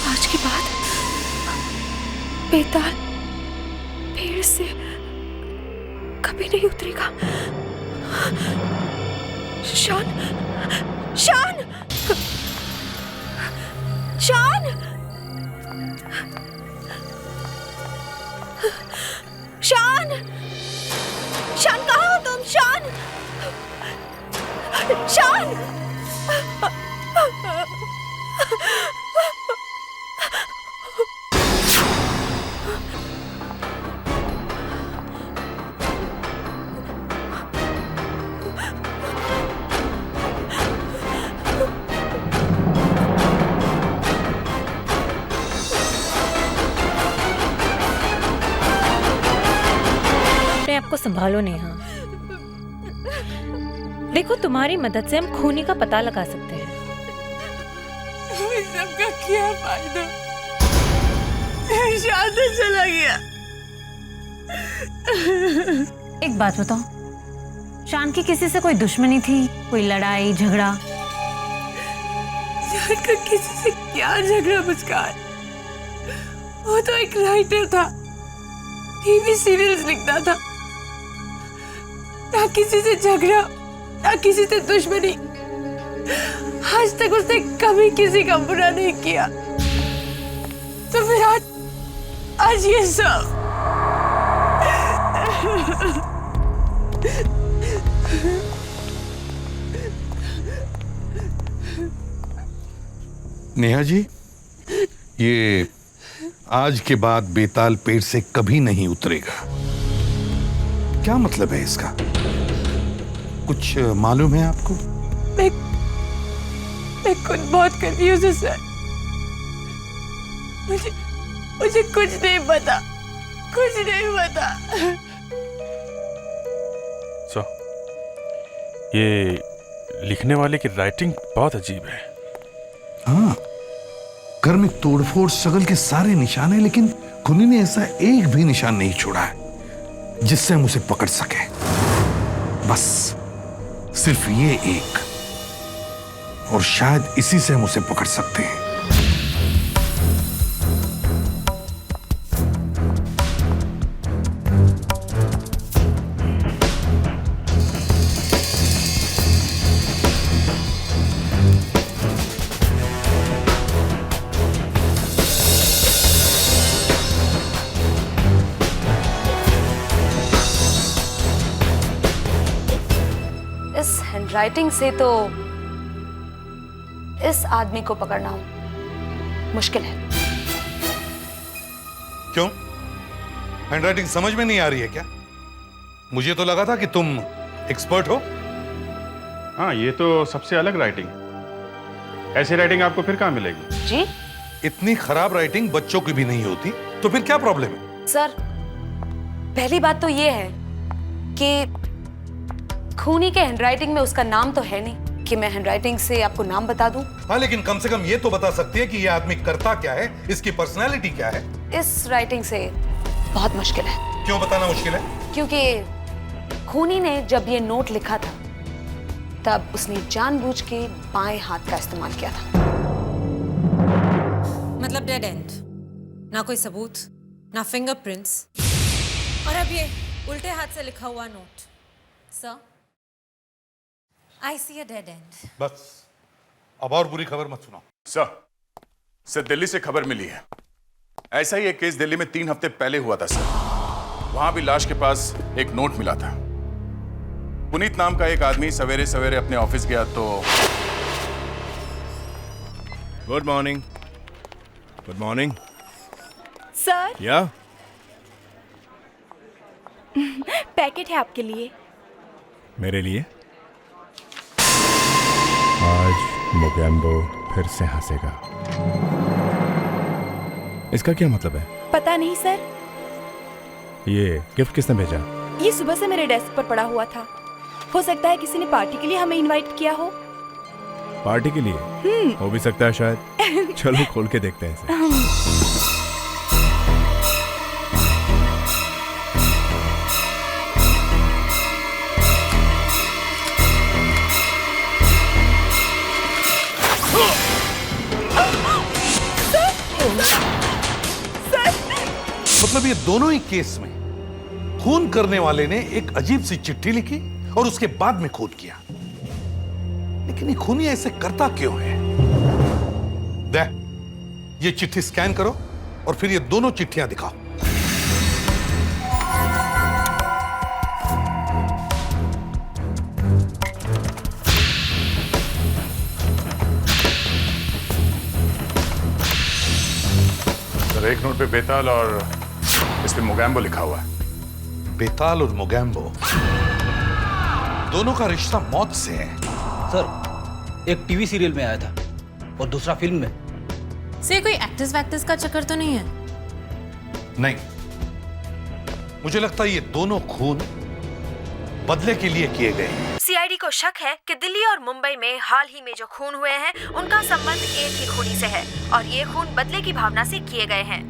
आज के बाद बेताल पेड़ से कभी नहीं उतरेगा। शान, शान, शान, शान, शान कहाँ हो तुम? शान, शान। अपने आप को संभालो नेहा। देखो, तुम्हारी मदद से हम खूनी का पता लगा सकते हैं। इस सबका क्या फायदा? शान तो चला गया। एक बात बताओ, शान की किसी से कोई दुश्मनी थी? कोई लड़ाई झगड़ा? शान का किसी से क्या झगड़ा मुस्कान? वो तो एक राइटर था, टीवी सीरियल्स लिखता था। ना किसी से झगड़ा, ना किसी से दुश्मनी। आज तक उसने कभी किसी का बुरा नहीं किया, तो फिर आज ये सब। नेहा जी, ये आज के बाद बेताल पेड़ से कभी नहीं उतरेगा। क्या मतलब है इसका? कुछ मालूम है आपको? मैं खुद बहुत कंफ्यूज हूँ सर। मुझे कुछ नहीं पता, कुछ नहीं पता। ये लिखने वाले की राइटिंग बहुत अजीब है। हाँ, घर में तोड़फोड़ शगल के सारे निशान हैं, लेकिन खूनी ने ऐसा एक भी निशान नहीं छोड़ा है जिससे हम उसे पकड़ सके। बस सिर्फ ये एक, और शायद इसी से हम उसे पकड़ सकते हैं। राइटिंग से तो इस आदमी को पकड़ना मुश्किल है। क्यों? हैंडराइटिंग समझ में नहीं आ रही है क्या? मुझे तो लगा था कि तुम एक्सपर्ट हो। हाँ, ये तो सबसे अलग राइटिंग है। ऐसी राइटिंग आपको फिर कहाँ मिलेगी? जी? इतनी खराब राइटिंग बच्चों की भी नहीं होती, तो फिर क्या प्रॉब्लम है? सर, पहली बात तो ये है कि खूनी के हैंडराइटिंग में उसका नाम तो है नहीं कि मैं हैंडराइटिंग से आपको नाम बता दूं। हाँ, लेकिन कम से कम ये तो बता सकती है कि ये आदमी करता क्या है, इसकी पर्सनैलिटी क्या है। इस राइटिंग से बहुत मुश्किल है। क्यों बताना मुश्किल है? क्योंकि खूनी ने जब ये नोट लिखा था तब उसने जानबूझ के बाएं हाथ का इस्तेमाल किया था। मतलब डेड एंड, ना कोई सबूत, ना फिंगरप्रिंट्स, और अब ये उल्टे हाथ से लिखा हुआ note. Sir, I see a dead end. बस, अब और बुरी खबर मत सुनाओ। सर दिल्ली से खबर मिली है। ऐसा ही एक केस दिल्ली में 3 हफ्ते पहले हुआ था सर। वहां भी लाश के पास एक नोट मिला था। पुनीत नाम का एक आदमी सवेरे सवेरे अपने ऑफिस गया तो। Good morning. Good morning sir. या पैकेट है आपके लिए। मेरे लिए? आज मोगैम्बो फिर से हंसेगा। इसका क्या मतलब है? पता नहीं सर। ये गिफ्ट किसने भेजा? ये सुबह से मेरे डेस्क पर पड़ा हुआ था। हो सकता है किसी ने पार्टी के लिए हमें इनवाइट किया हो। पार्टी के लिए? हो भी सकता है शायद। चलो खोल के देखते हैं इसे। मतलब ये दोनों ही केस में खून करने वाले ने एक अजीब सी चिट्ठी लिखी और उसके बाद में खून किया। लेकिन ये खूनी ऐसे करता क्यों है? ये चिट्ठी स्कैन करो और फिर ये दोनों चिट्ठियां दिखाओ। सर, एक नोट पे बेताल और इस पे मोगैम्बो लिखा हुआ है। बेताल और मोगैम्बो दोनों का रिश्ता मौत से है। सर, एक टीवी सीरियल में आया था और दूसरा फिल्म में। से कोई एक्टर्स वैक्टर्स का चक्कर तो नहीं है? नहीं, मुझे लगता है ये दोनों खून बदले के लिए किए गए हैं। सीआईडी को शक है कि दिल्ली और मुंबई में हाल ही में जो खून हुए हैं उनका संबंध एक ही खूनी से है और ये खून बदले की भावना से किए गए हैं।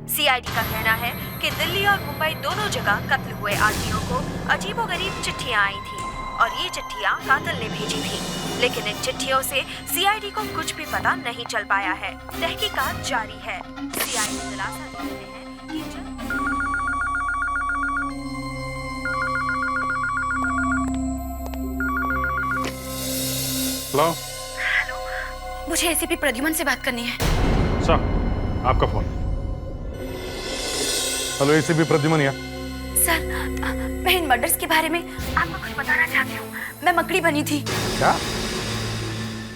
सीआईडी का कहना है कि दिल्ली और मुंबई दोनों जगह कत्ल हुए आदमियों को अजीबोगरीब चिट्ठियां आई थी और ये चिट्ठियां कातिल ने भेजी थी, लेकिन इन चिट्ठियों से सीआईडी को कुछ भी पता नहीं चल पाया है। तहकीकात जारी है। सीआईडी दिलासा देते हैं कि हेलो मुझे एसीपी प्रद्युमन से बात करनी है। सर आपका फोन। हेलो एसीपी प्रद्युमन या सर मैं इन मर्डर्स के बारे में आपको कुछ बताना चाहती हूँ। मैं मकड़ी बनी थी।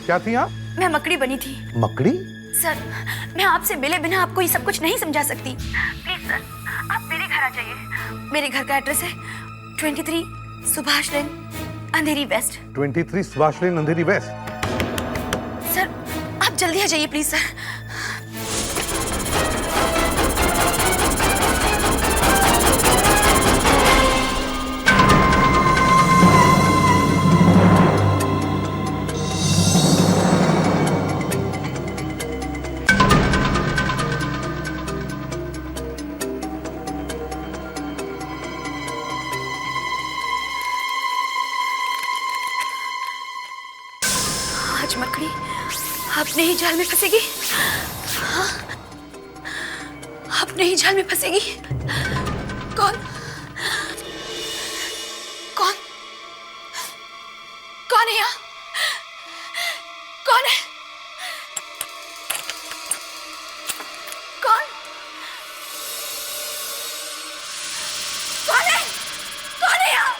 क्या थी आप? मैं मकड़ी बनी थी। मकड़ी? सर मैं आपसे मिले बिना आपको ये सब कुछ नहीं समझा सकती। प्लीज सर आप मेरे घर आ जाइए। मेरे घर का एड्रेस है 23 सुभाष लेन अंधेरी वेस्ट। 23 सुभाष लेन अंधेरी वेस्ट। सर आप जल्दी आ जाइए प्लीज सर। मकड़ी अपने ही जाल में फंसेगी। हाँ, अपने ही जाल में फंसेगी। कौन कौन कौन है यहाँ? कौन है? कौन कौन है? कौन है यहाँ?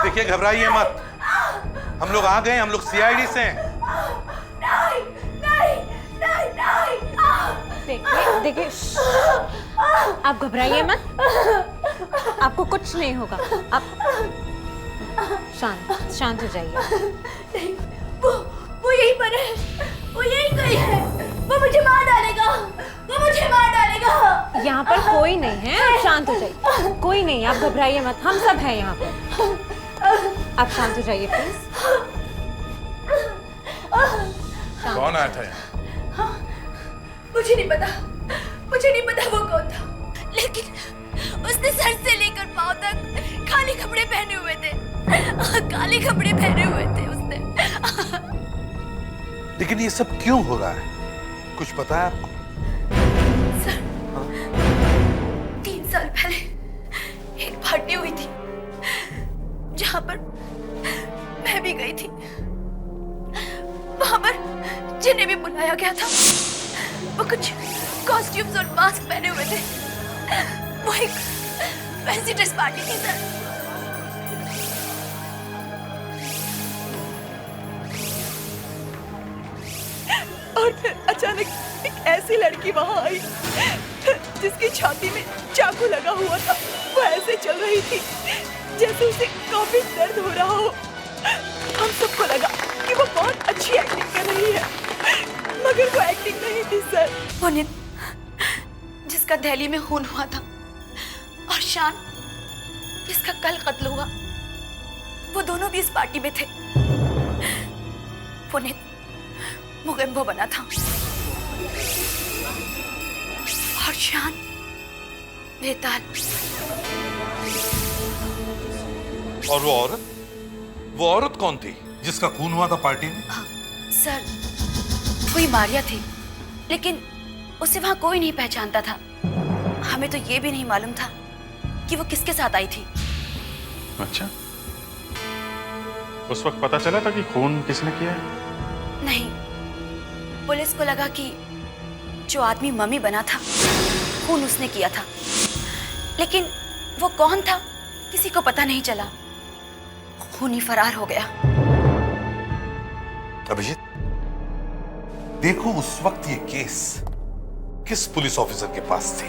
देखिए घबराइए मत, हम लोग आ गए, हम लोग सीआईडी से हैं। देखिए आप घबराइए मत, आपको कुछ नहीं होगा। आप शांत हो जाइए। वो यहीं पर है, वो यहीं कहीं है, वो मुझे मार डालेगा, वो मुझे मार डालेगा। यहाँ पर कोई नहीं है, आप शांत हो जाइए। कोई नहीं, आप घबराइए मत, हम सब हैं यहाँ पर। आप शांत हो जाइए प्लीज। कौन आया था यहाँ? मुझे नहीं पता वो कौन था, लेकिन उसने सर से लेकर पांव तक काले कपड़े पहने हुए थे। काले कपड़े पहने हुए थे उसने। लेकिन ये सब क्यों हो रहा है, कुछ पता है आपको? सर, 3 साल पहले एक पार्टी हुई थी जहां पर मैं भी गई थी। वहां पर जिन्हें भी बुलाया गया था वो कुछ कॉस्ट्यूम्स और मास्क पहने हुए थे। वो एक फैंसी ड्रेस पार्टी थी सर। और फिर अचानक एक ऐसी लड़की वहां आई जिसकी छाती में चाकू लगा हुआ था। वो ऐसे चल रही थी जैसे उसे काफी दर्द हो रहा हो। हम सबको लगा बहुत अच्छी एक्टिंग कर रही है, मगर वो एक्टिंग नहीं थी सर। पुनीत, जिसका दिल्ली में खून हुआ था, और शान, जिसका कल कत्ल हुआ, वो दोनों भी इस पार्टी में थे। पुनीत मुगेम्बो बना था और शान बेताल। और वो औरत कौन थी जिसका खून हुआ था पार्टी में? सर, कोई मारिया थी, लेकिन उसे वहां कोई नहीं पहचानता था। हमें तो ये भी नहीं मालूम था कि वो किसके साथ आई थी। अच्छा, उस वक्त पता चला था कि खून किसने किया है? नहीं, पुलिस को लगा कि जो आदमी मम्मी बना था, खून उसने किया था, लेकिन वो कौन था किसी को पता नहीं चला। खूनी फरार हो गया। अभिजीत, देखो उस वक्त ये केस किस पुलिस ऑफिसर के पास थी।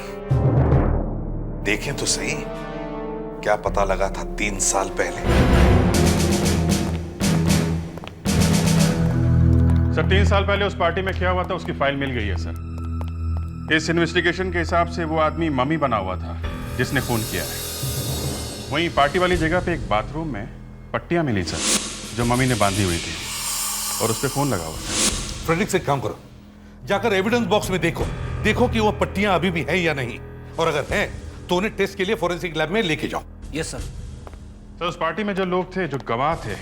देखें तो सही, क्या पता लगा था 3 साल पहले। सर, 3 साल पहले उस पार्टी में क्या हुआ था उसकी फाइल मिल गई है सर। इस इन्वेस्टिगेशन के हिसाब से वो आदमी मम्मी बना हुआ था जिसने खून किया है। वहीं पार्टी वाली जगह पे एक बाथरूम में पट्टियां मिली सर, जो मम्मी ने बांधी हुई थी, और उस पे खून लगा हुआ था। फ्रेडिक्स, एक काम करो, जाकर एविडेंस बॉक्स में देखो कि वो पट्टियां अभी भी है या नहीं, और अगर है तो उन्हें टेस्ट के लिए फोरेंसिक लैब में लेके जाओ। Yes sir. सर, उस पार्टी में जो लोग थे, जो गवाह थे,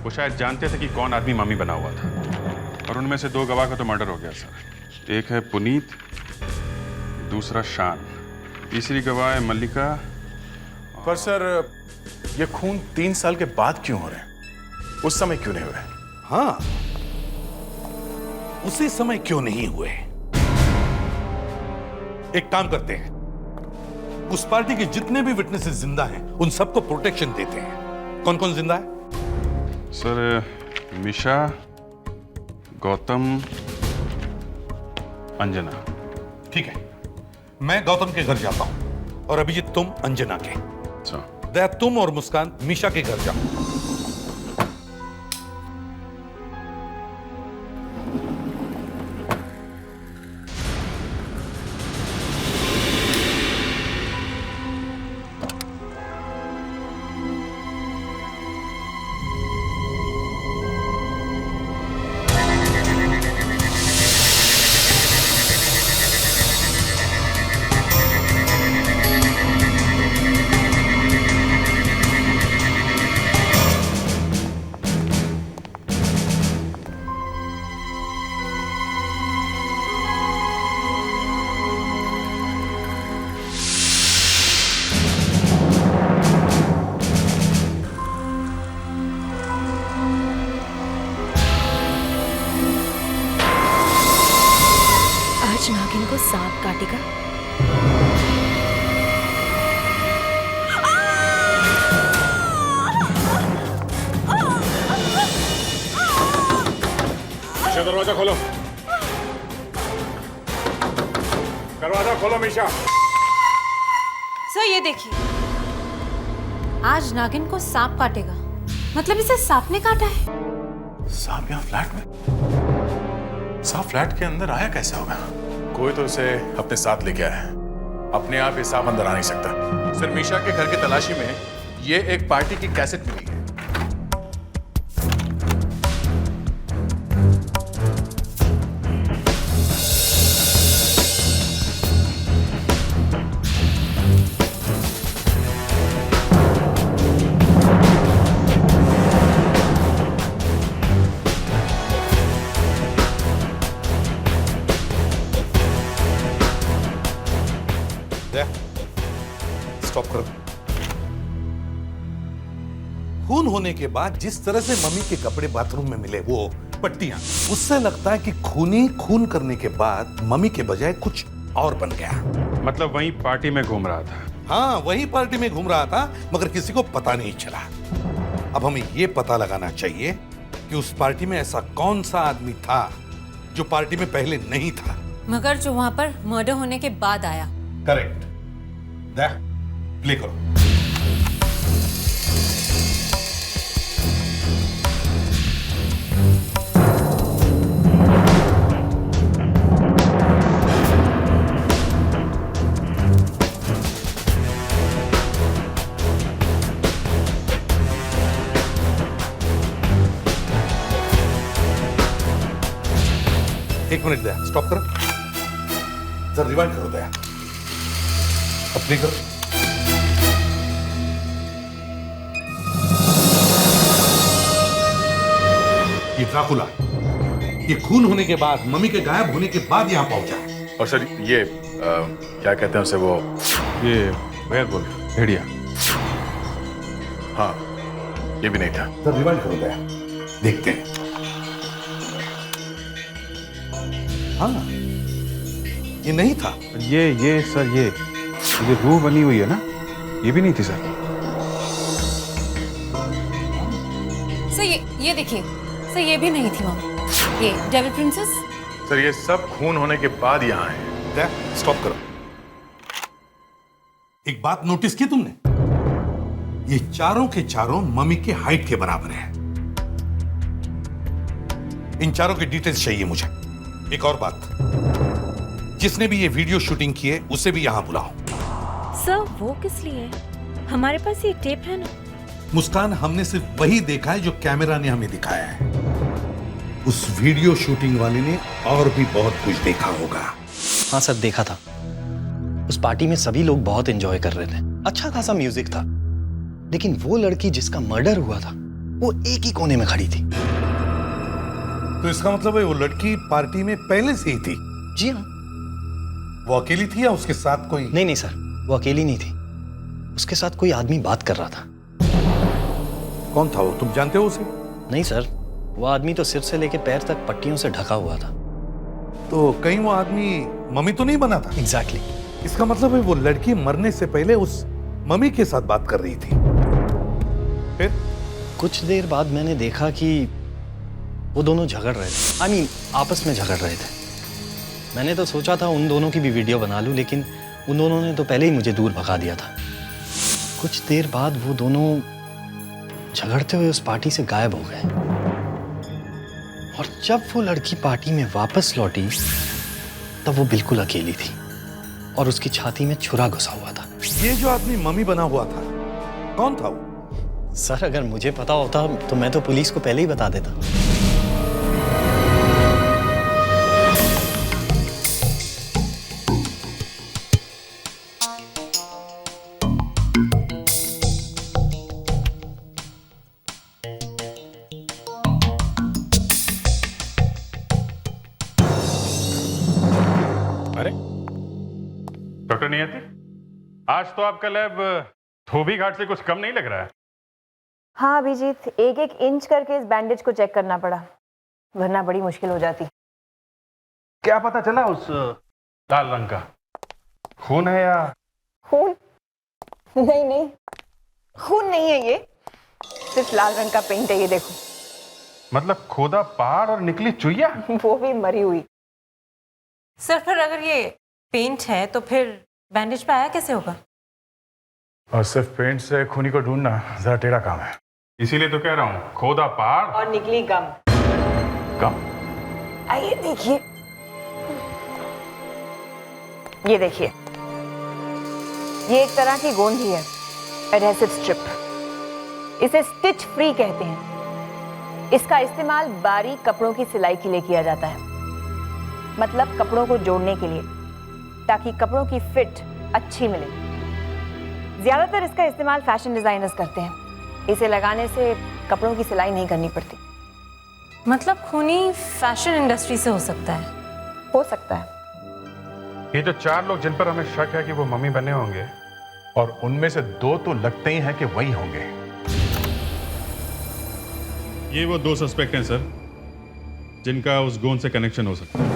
वो शायद जानते थे कि कौन आदमी मम्मी बना हुआ था, और उनमें से 2 गवाह का तो मर्डर हो गया सर। एक है पुनीत, दूसरा शान, तीसरी गवाह है मल्लिका। पर सर, ये खून 3 साल के बाद क्यों हो रहे हैं? उस समय क्यों नहीं हुए? हाँ, उसी समय क्यों नहीं हुए? एक काम करते हैं, उस पार्टी के जितने भी विटनेसेस जिंदा हैं, उन सबको प्रोटेक्शन देते हैं। कौन कौन जिंदा है? सर, मिशा, गौतम, अंजना। ठीक है, मैं गौतम के घर जाता हूं, और अभिजीत तुम अंजना के। दया, तुम और मुस्कान मिशा के घर जाओ। नागिन को सांप काटेगा। दरवाजा खोलो, दरवाजा खोलो मिशा। सर, ये देखिए, आज नागिन को सांप काटेगा, मतलब इसे सांप ने काटा है। सांप यहाँ फ्लैट में? सांप फ्लैट के अंदर आया कैसे होगा? कोई तो उसे अपने साथ लेके आया है। अपने आप ये सांप अंदर आ नहीं सकता। सर, मीशा के घर की तलाशी में ये एक पार्टी की कैसेट मिली है। स्टॉप करो। खून होने के बाद जिस तरह से मम्मी के कपड़े बाथरूम में मिले, वो पट्टियां, उससे लगता है कि खूनी खून करने के बाद मम्मी के बजाय कुछ और बन गया। मतलब वहीं पार्टी में घूम रहा था? हाँ, वही पार्टी में घूम रहा था, मगर किसी को पता नहीं चला। अब हमें यह पता लगाना चाहिए कि उस पार्टी में ऐसा कौन सा आदमी था जो पार्टी में पहले नहीं था, मगर जो वहां पर मर्डर होने के बाद आया। करेक्ट। प्ले करो। मिनट दया, स्टॉप करो। जरा रिवाइंड करो दया, अपनी करो। ये ड्राकुला, ये खून होने के बाद, मम्मी के गायब होने के बाद यहाँ पहुंचा। और सर ये क्या कहते हैं उसे, वो ये वेयरवुल्फ, भेड़िया। हाँ, ये भी नहीं था। जरा रिवाइंड करो दया, देखते हैं। हाँ, ये नहीं था। ये सर, ये रूह बनी हुई है ना, ये भी नहीं थी सर। सर ये देखिए सर, ये भी नहीं थी मम्मी। ये डेविल प्रिंसेस। सर ये सब खून होने के बाद यहाँ है। स्टॉप करो। एक बात नोटिस की तुमने? ये चारों के चारों मम्मी के हाइट के बराबर है। इन चारों की डिटेल्स चाहिए मुझे। एक और बात, जिसने भी ये वीडियो शूटिंग की है उसे भी यहां बुलाओ। सर वो किस लिए? हमारे पास ये टेप है ना। मुस्कान, हमने सिर्फ वही देखा है जो कैमरा ने हमें दिखाया है। उस वीडियो शूटिंग वाले ने और भी बहुत कुछ देखा होगा। हाँ सर, देखा था। उस पार्टी में सभी लोग बहुत एंजॉय कर रहे थे, अच्छा खासा म्यूजिक था, लेकिन वो लड़की जिसका मर्डर हुआ था वो एक ही कोने में खड़ी थी। तो इसका मतलब है वो लड़की पार्टी में पहले से ही थी? जी हाँ। वो अकेली थी या उसके साथ कोई? नहीं सर, वो अकेली नहीं थी, उसके साथ कोई आदमी बात कर रहा था। कौन था वो, तुम जानते हो उसे? नहीं सर, वो आदमी तो सिर से लेकर पैर तक पट्टियों से ढका हुआ था। तो कहीं वो आदमी मम्मी तो नहीं बना था? एग्जैक्टली। इसका मतलब है वो लड़की मरने से पहले उस मम्मी के साथ बात कर रही थी। फिर कुछ देर बाद मैंने देखा कि वो दोनों झगड़ रहे थे, I mean, आपस में झगड़ रहे थे। मैंने तो सोचा था उन दोनों की भी वीडियो बना लूं, लेकिन उन दोनों ने तो पहले ही मुझे दूर भगा दिया था। कुछ देर बाद वो दोनों झगड़ते हुए उस पार्टी से गायब हो गए, और जब वो लड़की पार्टी में वापस लौटी तब वो बिल्कुल अकेली थी और उसकी छाती में छुरा घुसा हुआ था। ये जो आदमी मम्मी बना हुआ था, कौन था वो? सर अगर मुझे पता होता तो मैं तो पुलिस को पहले ही बता देता। अरे डॉक्टर नियति, आज तो आपका लैब धोबी घाट से कुछ कम नहीं लग रहा है। हाँ अभिजीत, एक एक इंच करके इस बैंडेज को चेक करना पड़ा, वरना बड़ी मुश्किल हो जाती। क्या पता चला उस लाल रंग का खून है या? खून? नहीं, खून नहीं है ये, सिर्फ लाल रंग का पेंट है। ये देखो। मतलब खोदा पहाड़ और निकली चुईया? वो भी मरी हुई। सर फिर अगर ये पेंट है तो फिर बैंडेज पे आया कैसे होगा? और सिर्फ पेंट से खूनी को ढूंढना जरा टेढ़ा काम है, इसीलिए तो कह रहा हूँ खोदा पहाड़ और निकली गम। आइए देखिए, ये देखिए, ये एक तरह की गोंद ही है, एडहेसिव स्ट्रिप। इसे स्टिच फ्री कहते हैं। इसका इस्तेमाल बारीक कपड़ों की सिलाई के लिए किया जाता है, मतलब कपड़ों को जोड़ने के लिए, ताकि कपड़ों की फिट अच्छी मिले। ज्यादातर इसका इस्तेमाल फैशन डिजाइनर्स करते हैं। इसे लगाने से कपड़ों की सिलाई नहीं करनी पड़ती। मतलब खूनी फैशन इंडस्ट्री से हो सकता है? हो सकता है। ये जो 4 लोग जिन पर हमें शक है कि वो मम्मी बने होंगे, और उनमें से 2 तो लगते ही हैं कि वही होंगे। ये वो 2 सस्पेक्ट हैं सर, जिनका उस गोंद से कनेक्शन हो सकता है।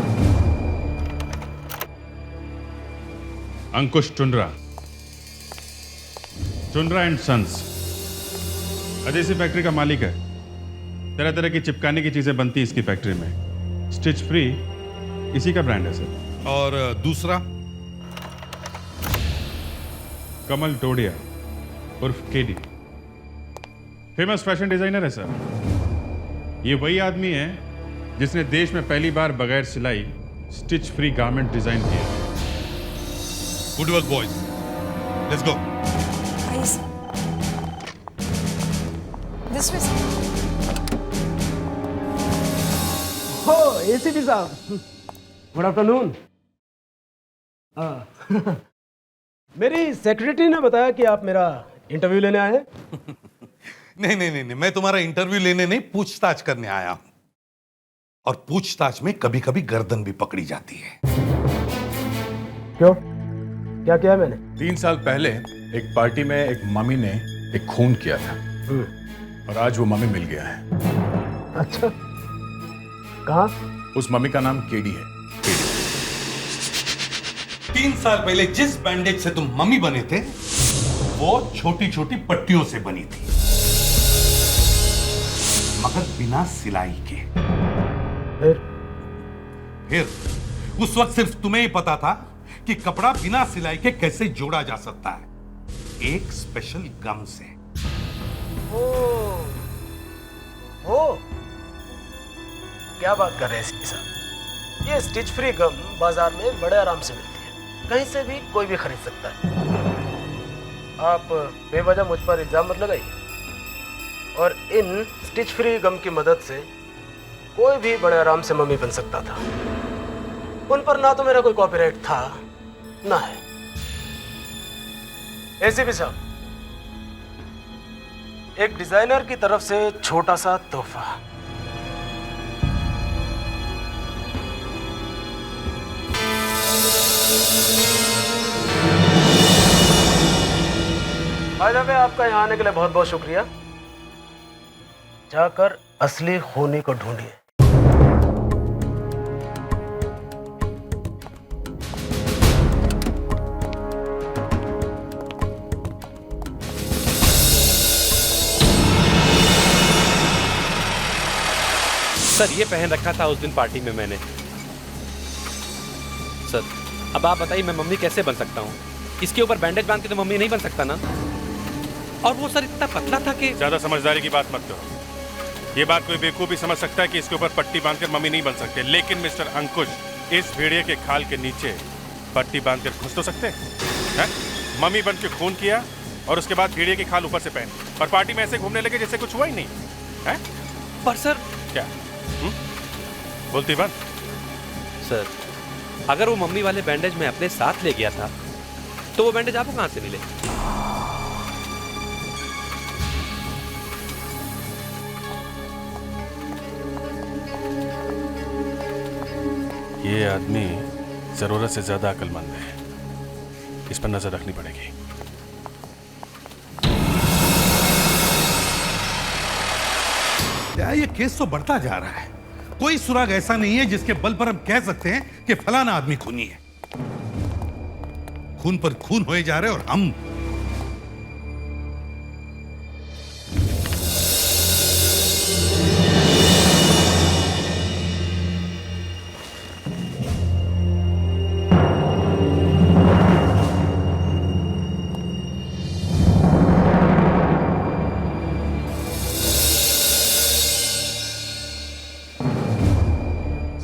Ankush Tundra and sons, Ajay factory का मालिक है। तरह तरह की चिपकाने की चीजें बनती हैं इसकी फैक्ट्री में। स्टिच फ्री इसी का ब्रांड है सर। और दूसरा? कमल टोडिया उर्फ केडी, फेमस फैशन डिजाइनर है सर। ये वही आदमी है जिसने देश में पहली बार बगैर सिलाई स्टिच फ्री गारमेंट डिजाइन किया। Good work boys, let's go. This way. हो एसीपी साहब, गुड आफ्टरनून। मेरी सेक्रेटरी ने बताया कि आप मेरा इंटरव्यू लेने आए हैं। नहीं, मैं तुम्हारा इंटरव्यू लेने नहीं, पूछताछ करने आया हूं। और पूछताछ में कभी कभी गर्दन भी पकड़ी जाती है। क्यों? क्या किया मैंने? 3 साल पहले एक पार्टी में एक मम्मी ने एक खून किया था और आज वो मम्मी मिल गया है। अच्छा, कहाँ? उस मम्मी का नाम केडी है। 3 साल पहले जिस बैंडेज से तुम मम्मी बने थे वो छोटी छोटी पट्टियों से बनी थी, मगर बिना सिलाई के। फिर उस वक्त सिर्फ तुम्हें ही पता था कि कपड़ा बिना सिलाई के कैसे जोड़ा जा सकता है, एक स्पेशल गम से। ओ, क्या बात कर रहे हैं सीपी साहब? ये स्टिच फ्री गम बाजार में बड़े आराम से मिलती है, कहीं से भी कोई भी खरीद सकता है। आप बेवजह मुझ पर इल्जाम मत लगाइए। और इन स्टिच फ्री गम की मदद से कोई भी बड़े आराम से मम्मी बन सकता था। उन पर ना तो मेरा कोई कॉपीराइट था ना है। एसीपी साहब, एक डिजाइनर की तरफ से छोटा सा तोहफा। बाय द वे, आपका यहाँ आने के लिए बहुत बहुत शुक्रिया। जाकर असली खूनी को ढूंढिए। सर, ये पहन रखा था उस दिन पार्टी में मैंने। सर, अब आप बताइए मैं मम्मी कैसे बन सकता हूँ? इसके ऊपर बैंडेज बांध के तो मम्मी नहीं बन सकता ना। और वो सर इतना पतला था कि ज्यादा समझदारी की बात मत करो। ये बात कोई बेवकूफ भी समझ सकता है कि इसके ऊपर पट्टी बांधकर मम्मी नहीं बन सकते, लेकिन मिस्टर अंकुश, इस भेड़िए के खाल के नीचे पट्टी बांधकर घुस तो सकते हैं? मम्मी बन के खून किया और उसके बाद भेड़िए की खाल ऊपर से पहन, और पार्टी में ऐसे घूमने लगे जैसे कुछ हुआ ही नहीं है। पर सर क्या बोलती बात? सर, अगर वो मम्मी वाले बैंडेज में अपने साथ ले गया था तो वो बैंडेज आपको कहां से मिले? ये आदमी जरूरत से ज्यादा अक्लमंद है, इस पर नजर रखनी पड़ेगी। ये केस तो बढ़ता जा रहा है। कोई सुराग ऐसा नहीं है जिसके बल पर हम कह सकते हैं कि फलाना आदमी खूनी है। खून पर खून होए जा रहे और हम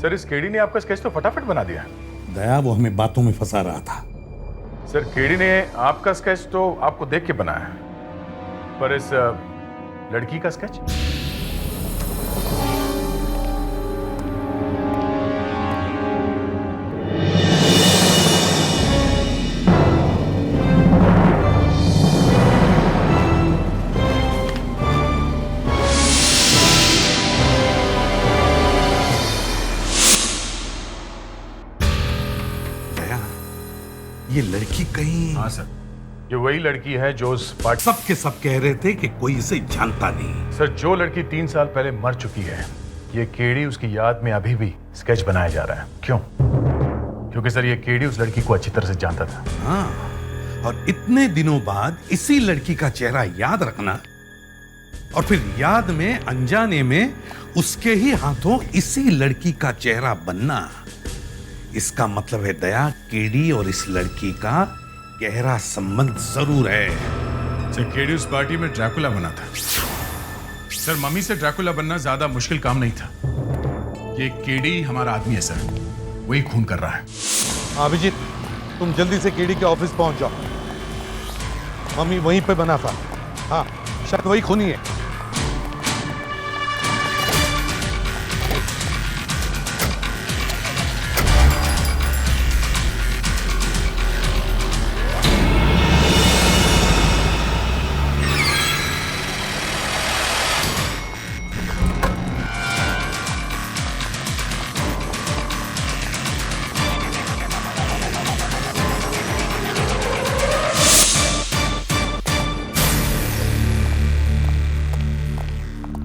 सर, इस केडी ने आपका स्केच तो फटाफट बना दिया। दया वो हमें बातों में फंसा रहा था। सर, केडी ने आपका स्केच तो आपको देख के बनाया है, पर इस लड़की का स्केच? ये लड़की कहीं? हाँ सर, ये वही लड़की है जो उस पार्टी सब के सब कह रहे थे कि कोई इसे जानता नहीं। सर, जो लड़की 3 साल पहले मर चुकी है, ये केडी उसकी याद में अभी भी स्केच बनाया जा रहा है। क्यों? क्योंकि सर, ये केडी उस लड़की को अच्छी तरह से जानता था। हाँ, और इतने दिनों बाद इसी लड़की का चेहरा याद रखना और फिर याद में अनजाने में उसके ही हाथों इसी लड़की का चेहरा बनना, इसका मतलब है दया, केडी और इस लड़की का गहरा संबंध जरूर है। सर, केडी उस पार्टी में ड्रैकुला बना था। सर, मम्मी से ड्रैकुला बनना ज्यादा मुश्किल काम नहीं था। ये केडी हमारा आदमी है सर, वही खून कर रहा है। अभिजीत, तुम जल्दी से केडी के ऑफिस पहुंच जाओ। मम्मी वहीं पे बना था। हाँ, शायद वही खूनी है।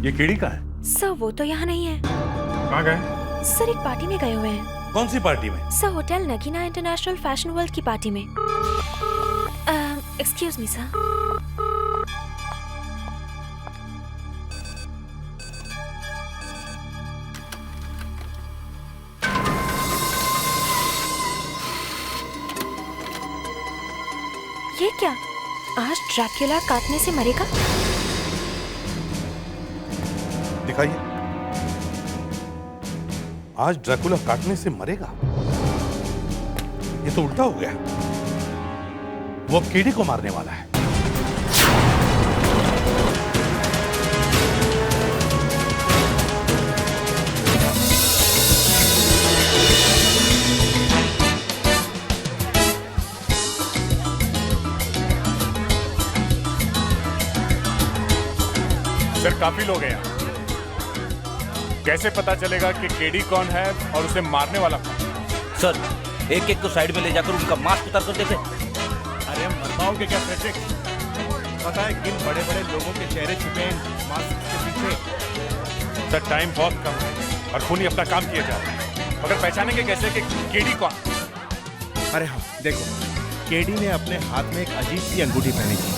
ये केडी का है? सर वो तो यहाँ नहीं है। कहाँ गए? सर एक पार्टी में गए हुए हैं। कौन सी पार्टी में? Sir hotel Nagina international fashion world की पार्टी में। Excuse me sir. ये क्या? आज ड्रैक्युला काटने से मरेगा? दिखाइए। आज ड्रैकुला काटने से मरेगा? ये तो उल्टा हो गया। वो अब केडी को मारने वाला है। सर काफी लोग हैं यहाँ। कैसे पता चलेगा कि केडी कौन है और उसे मारने वाला कौन? सर एक एक को साइड में ले जाकर उनका मास्क उतार कर देते। अरे मर पाओगे क्या फ्रेडरिक? पता है किन बड़े बड़े लोगों के चेहरे छुपे हैं मास्क के पीछे। सर टाइम बहुत कम है और खूनी अपना काम किया जा रहा है, मगर पहचानेंगे कैसे कि केडी कौन? अरे हाँ देखो, केडी ने अपने हाथ में एक अजीब सी अंगूठी पहनी थी।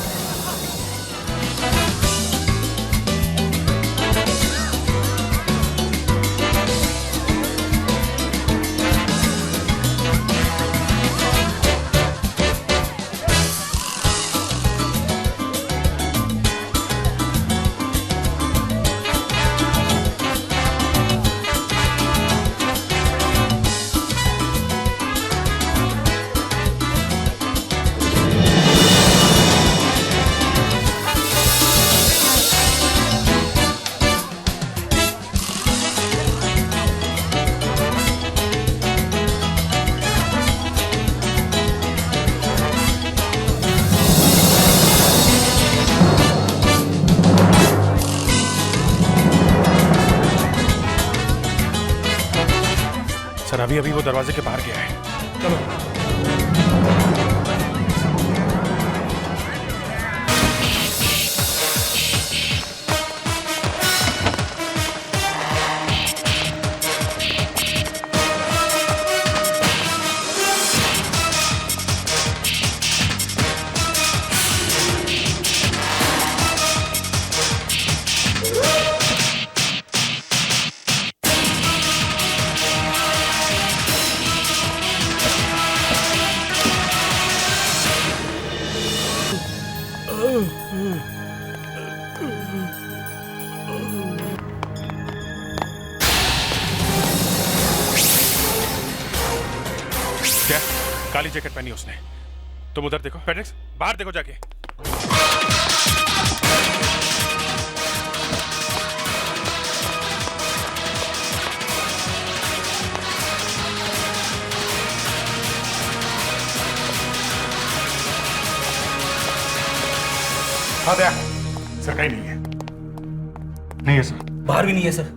सर अभी अभी वो दरवाजे के बाहर गया है। चलो। क्या काली जैकेट पहनी उसने? तुम उधर देखो फेडेक्स, बाहर देखो जाके। हाँ दया सर, कहीं नहीं है। नहीं है सर। बाहर भी नहीं है सर।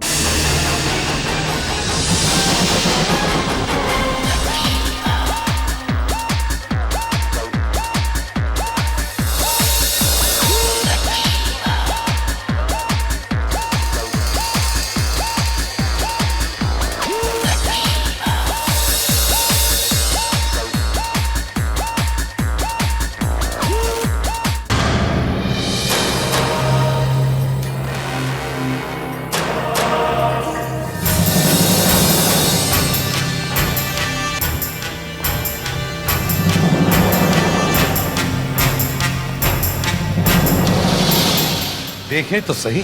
देखें तो सही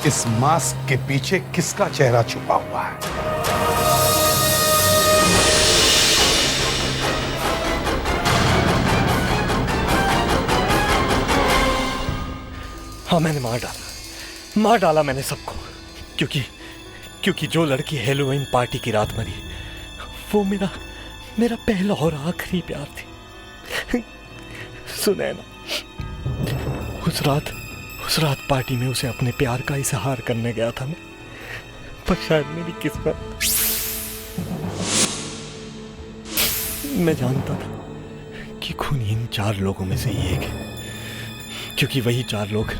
इस मास्क के पीछे किसका चेहरा छुपा हुआ है। हाँ मैंने मार डाला मैंने सबको, क्योंकि जो लड़की हैलोवीन पार्टी की रात मरी वो मेरा पहला और आखिरी प्यार थी। सुनैना, उस रात पार्टी में उसे अपने प्यार का इजहार करने गया था मैं, पर शायद मेरी किस्मत, मैं जानता था कि खूनी इन 4 लोगों में से ही एक है, क्योंकि वही 4 लोग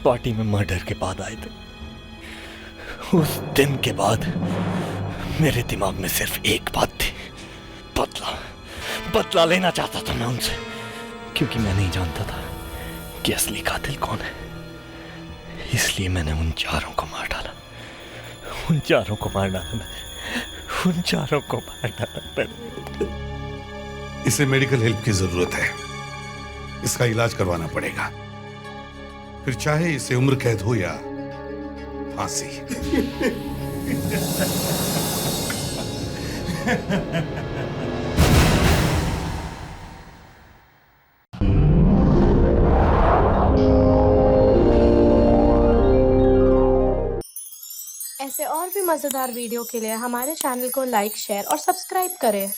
पार्टी में मर्डर के बाद आए थे। उस दिन के बाद मेरे दिमाग में सिर्फ एक बात थी, बदला लेना चाहता था मैं उनसे, क्योंकि मैं नहीं जानता था कि असली कातिल कौन है। इसलिए मैंने उन चारों को मार डाला, उन चारों को मार डाला मैंने। इसे मेडिकल हेल्प की जरूरत है, इसका इलाज करवाना पड़ेगा, फिर चाहे इसे उम्र कैद हो या फांसी। ऐसे और भी मज़ेदार वीडियो के लिए हमारे चैनल को लाइक, शेयर और सब्सक्राइब करें।